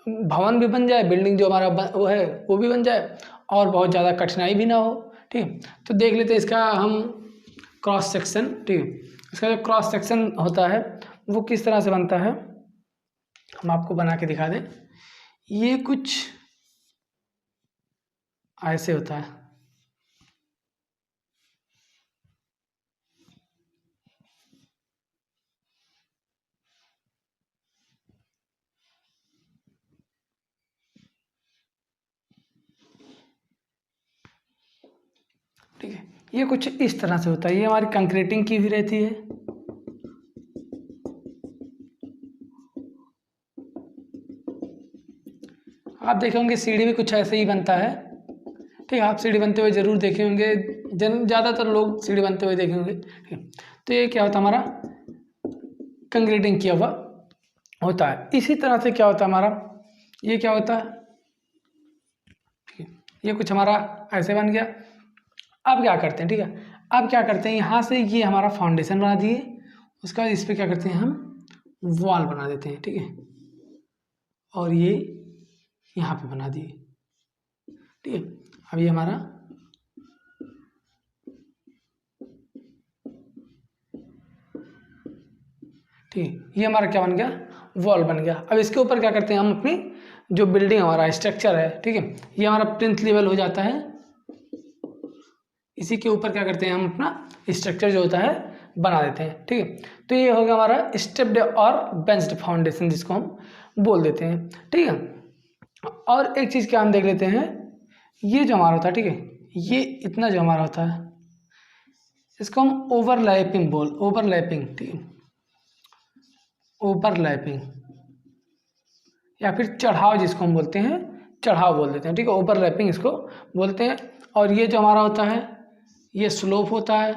भवन भी बन जाए, बिल्डिंग जो हमारा वो है वो भी बन जाए, और बहुत ज़्यादा कठिनाई भी ना हो, ठीक है। तो देख लेते हैं इसका हम क्रॉस सेक्शन, ठीक है, इसका जो क्रॉस सेक्शन होता है वो किस तरह से बनता है, हम आपको बना के दिखा दें। ये कुछ ऐसे होता है, ठीक है, ये कुछ इस तरह से होता है। ये हमारी कंक्रीटिंग की भी रहती है, आप देखे होंगे सीढ़ी भी कुछ ऐसे ही बनता है, ठीक है, आप सीढ़ी बनते हुए ज़रूर देखे होंगे, ज़्यादातर लोग सीढ़ी बनते हुए देखे होंगे, ठीक है। तो ये क्या होता है, हमारा कंक्रीटिंग किया हुआ होता है। इसी तरह से क्या होता है हमारा, ये क्या होता है, ठीक है, ये कुछ हमारा ऐसे बन गया। अब क्या करते हैं, ठीक है, अब क्या करते हैं, यहाँ से ये हमारा फाउंडेशन बना दिए, उसका इस पर क्या करते हैं, हम वॉल बना देते हैं, ठीक है, और ये यहाँ पे बना दिए, ठीक है। अब ये हमारा ठीक है, ये हमारा क्या बन गया, वॉल बन गया। अब इसके ऊपर क्या करते हैं, हम अपनी जो बिल्डिंग हमारा स्ट्रक्चर है, ठीक है, ये हमारा प्लिंथ लेवल हो जाता है, इसी के ऊपर क्या करते हैं, हम अपना स्ट्रक्चर जो होता है बना देते हैं, ठीक है। तो ये हो गया हमारा स्टेप्ड और बेंच्ड फाउंडेशन, जिसको हम बोल देते हैं, ठीक है। और एक चीज़ क्या हम देख लेते हैं, ये जो हमारा होता है, ठीक है, ये इतना जो हमारा होता है इसको हम ओवरलैपिंग, ठीक है, ओवरलैपिंग या फिर चढ़ाव जिसको हम बोलते हैं, चढ़ाव बोल देते हैं, ठीक है, ओवरलैपिंग इसको बोलते हैं। और ये जो हमारा होता है ये स्लोप होता है,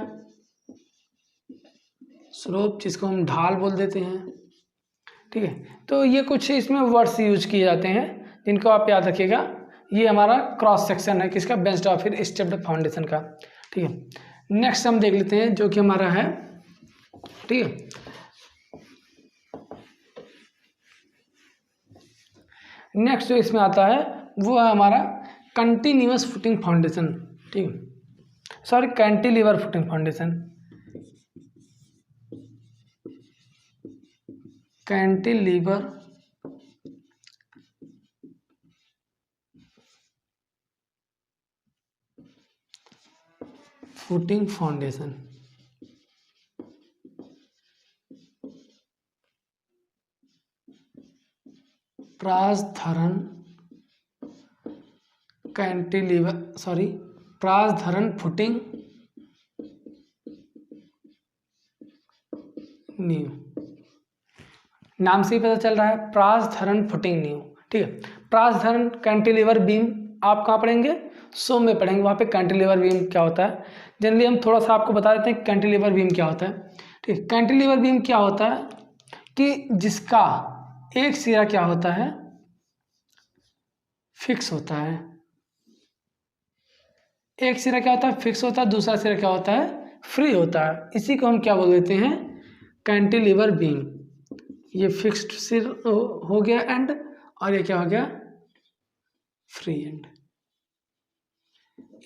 स्लोप जिसको हम ढाल बोल देते हैं, ठीक है। तो ये कुछ इसमें वर्ड्स यूज किए जाते हैं जिनको आप याद रखिएगा। ये हमारा क्रॉस सेक्शन है किसका, बेंच्ड या फिर स्टेप्ड फाउंडेशन का, ठीक है। नेक्स्ट हम देख लेते हैं जो कि हमारा है, ठीक है, नेक्स्ट जो इसमें आता है वो है हमारा कंटिन्यूअस फुटिंग फाउंडेशन, ठीक है, sorry cantilever footing foundation, cantilever footing foundation. प्रासधरण कैंटिलीवर, सॉरी प्रासधरण फुटिंग नींव, नाम से ही पता चल रहा है, प्रासधरण फुटिंग नींव, ठीक है। प्रासधरण कैंटिलीवर बीम आप कहाँ पढ़ेंगे, सो में पढ़ेंगे, वहाँ पे कैंटिलीवर बीम क्या होता है। जनरली हम थोड़ा सा आपको बता देते हैं कैंटिलीवर बीम क्या होता है, ठीक है। कैंटिलीवर बीम क्या होता है कि जिसका एक सिरा क्या होता है, फिक्स होता है, एक सिरा क्या होता है, फिक्स होता है, दूसरा सिरा क्या होता है, फ्री होता है। इसी को हम क्या बोल देते हैं, कैंटिलीवर बीम। ये फिक्स्ड सिर हो गया एंड, और ये क्या हो गया, फ्री एंड।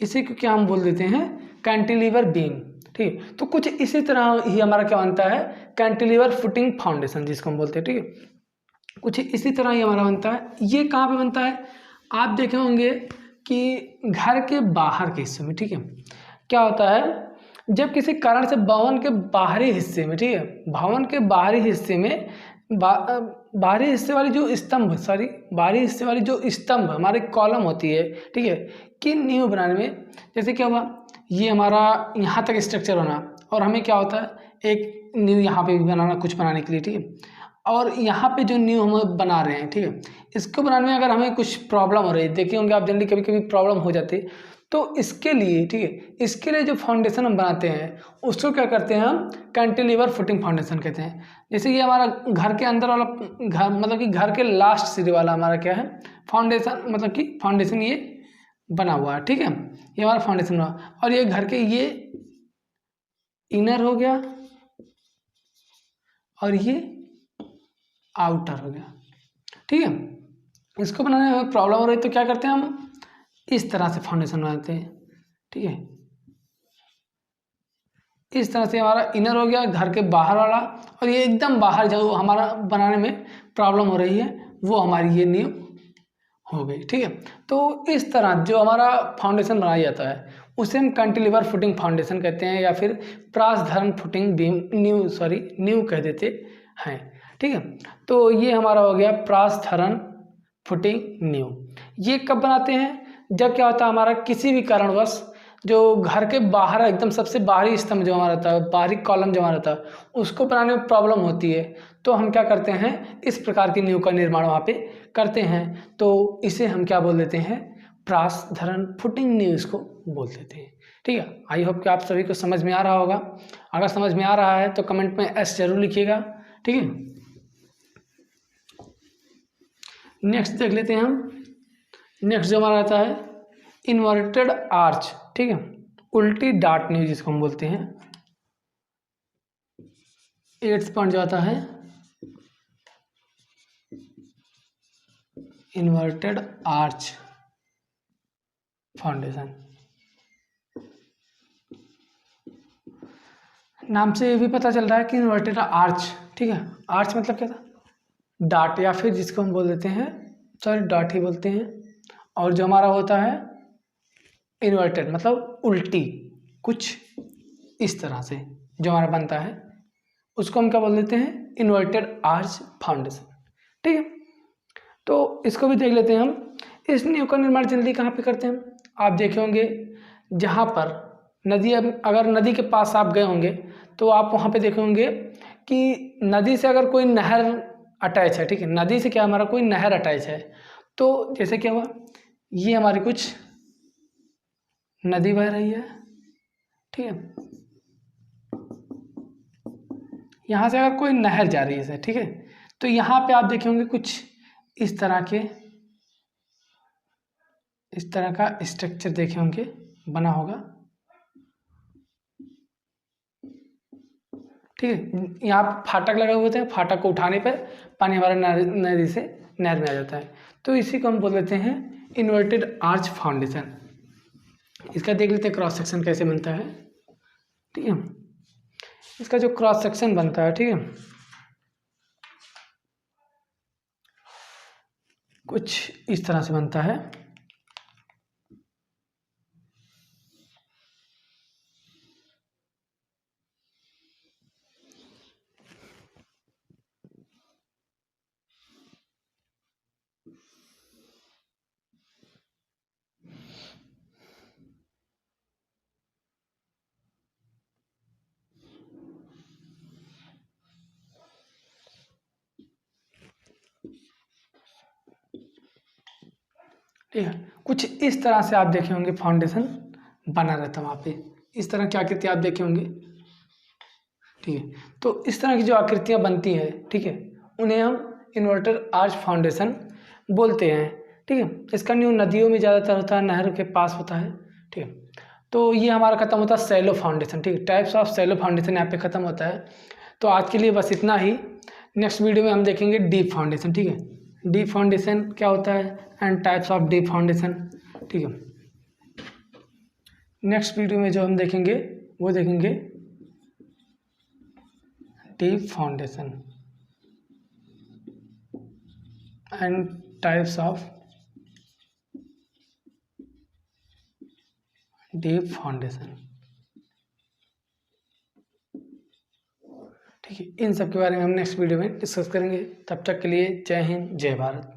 इसी को क्या हम बोल देते हैं, कैंटिलीवर बीम, ठीक। तो कुछ इसी तरह ही हमारा क्या बनता है, कैंटिलीवर फुटिंग फाउंडेशन जिसको हम बोलते हैं, ठीक है। कुछ इसी तरह ही हमारा बनता है। ये कहाँ पे बनता है, आप देखे होंगे कि घर के बाहर के हिस्से में, ठीक है। क्या होता है, जब किसी कारण से भवन के बाहरी हिस्से में, ठीक है, भवन के बाहरी हिस्से में बाहरी हिस्से वाली जो स्तंभ, सॉरी बाहरी हिस्से वाली जो स्तंभ हमारी कॉलम होती है, ठीक है, कि नींव बनाने में, जैसे क्या हुआ, ये हमारा यहाँ तक स्ट्रक्चर बना और हमें क्या होता है, एक नींव यहाँ पे भी बनाना, कुछ बनाने के लिए, ठीक है। और यहाँ पे जो नींव हम बना रहे हैं, ठीक है, इसको बनाने में अगर हमें कुछ प्रॉब्लम हो रही है, देखे होंगे आप जनरली कभी कभी प्रॉब्लम हो जाती है, तो इसके लिए, ठीक है, इसके लिए जो फाउंडेशन हम बनाते हैं उसको क्या करते हैं, हम कैंटिलीवर फुटिंग फाउंडेशन कहते हैं। जैसे ये हमारा घर के अंदर वाला, घर मतलब कि घर के लास्ट सिरे वाला हमारा क्या है, फाउंडेशन, मतलब कि फाउंडेशन ये बना हुआ है, ठीक है, ये हमारा फाउंडेशन बना। और ये घर के ये इनर हो गया और ये आउटर हो गया, ठीक है। इसको बनाने में प्रॉब्लम हो रही तो क्या करते हैं, हम इस तरह से फाउंडेशन बनाते हैं, ठीक है। इस तरह से हमारा इनर हो गया घर के बाहर वाला, और ये एकदम बाहर जो हमारा बनाने में प्रॉब्लम हो रही है वो हमारी ये नींव हो गई, ठीक है। तो इस तरह जो हमारा फाउंडेशन बनाया जाता है उसे हम कैंटिलीवर फुटिंग फाउंडेशन कहते हैं, या फिर प्रासधरण फुटिंग बीम नींव, सॉरी नींव कह देते हैं, ठीक है। तो ये हमारा हो गया प्रासधरण फुटिंग नींव। ये कब बनाते हैं, जब क्या होता है, हमारा किसी भी कारणवश जो घर के बाहर एकदम सबसे बाहरी स्तंभ जो हमारा था, बाहरी कॉलम जो हमारा था, उसको बनाने में प्रॉब्लम होती है, तो हम क्या करते हैं, इस प्रकार की नींव का निर्माण वहाँ पे करते हैं। तो इसे हम क्या बोल देते हैं, प्रासधरण फुटिंग नींव इसको बोल देते हैं, ठीक है। आई होप कि आप सभी को समझ में आ रहा होगा। अगर समझ में आ रहा है तो कमेंट में एस जरूर लिखिएगा, ठीक है। नेक्स्ट देख लेते हैं हम। नेक्स्ट जो हमारा आता है इन्वर्टेड आर्च, ठीक है, उल्टी डाट नींव जिसको हम बोलते हैं। 8th पॉइंट जो आता है इन्वर्टेड आर्च फाउंडेशन। नाम से ये भी पता चल रहा है कि इन्वर्टेड आर्च, ठीक है। आर्च मतलब क्या था, डाट, या फिर जिसको हम बोल देते हैं, सॉरी डाट ही बोलते हैं। और जो हमारा होता है इन्वर्टेड मतलब उल्टी, कुछ इस तरह से जो हमारा बनता है उसको हम क्या बोल देते हैं, इन्वर्टेड आर्च फाउंडेशन, ठीक है। तो इसको भी देख लेते हैं हम। इस नींव का निर्माण जल्दी कहाँ पे करते हैं, आप देखे होंगे जहाँ पर नदी, अगर नदी के पास आप गए होंगे तो आप वहाँ पे देखे होंगे कि नदी से अगर कोई नहर अटैच है, ठीक है, नदी से क्या हमारा कोई नहर अटैच है, तो जैसे क्या हुआ, ये हमारी कुछ नदी बह रही है, ठीक है, यहाँ से अगर कोई नहर जा रही है, ठीक है, तो यहाँ पे आप देखे होंगे कुछ इस तरह का स्ट्रक्चर देखे होंगे बना होगा, ठीक है। यहाँ पे फाटक लगे हुए होते हैं, फाटक को उठाने पर पानी हमारा नदी से नहर में आ जाता है, तो इसी को हम बोल देते हैं इन्वर्टेड आर्च फाउंडेशन। इसका देख लेते हैं क्रॉस सेक्शन कैसे बनता है, ठीक है। इसका जो क्रॉस सेक्शन बनता है, ठीक है, कुछ इस तरह से बनता है। ठीक है, कुछ इस तरह से आप देखे होंगे फाउंडेशन बना रहता है वहाँ पे, इस तरह की आकृति आप देखे होंगे, ठीक है। तो इस तरह की जो आकृतियाँ बनती हैं, ठीक है, उन्हें हम इन्वर्टेड आर्च फाउंडेशन बोलते हैं, ठीक है। इसका न्यू नदियों में ज़्यादातर होता है, नहर के पास होता है, ठीक है। तो ये हमारा खत्म होता है सैलो फाउंडेशन, ठीक है, टाइप्स ऑफ सैलो फाउंडेशन यहाँ पे खत्म होता है। तो आज के लिए बस इतना ही। नेक्स्ट वीडियो में हम देखेंगे डीप फाउंडेशन, ठीक है, डीप फाउंडेशन क्या होता है and types of deep foundation, ठीक है। नेक्स्ट वीडियो में जो हम देखेंगे वो देखेंगे deep foundation and types of deep foundation, ठीक है। इन सब के बारे में हम नेक्स्ट वीडियो में डिस्कस करेंगे। तब तक के लिए जय हिंद, जय भारत।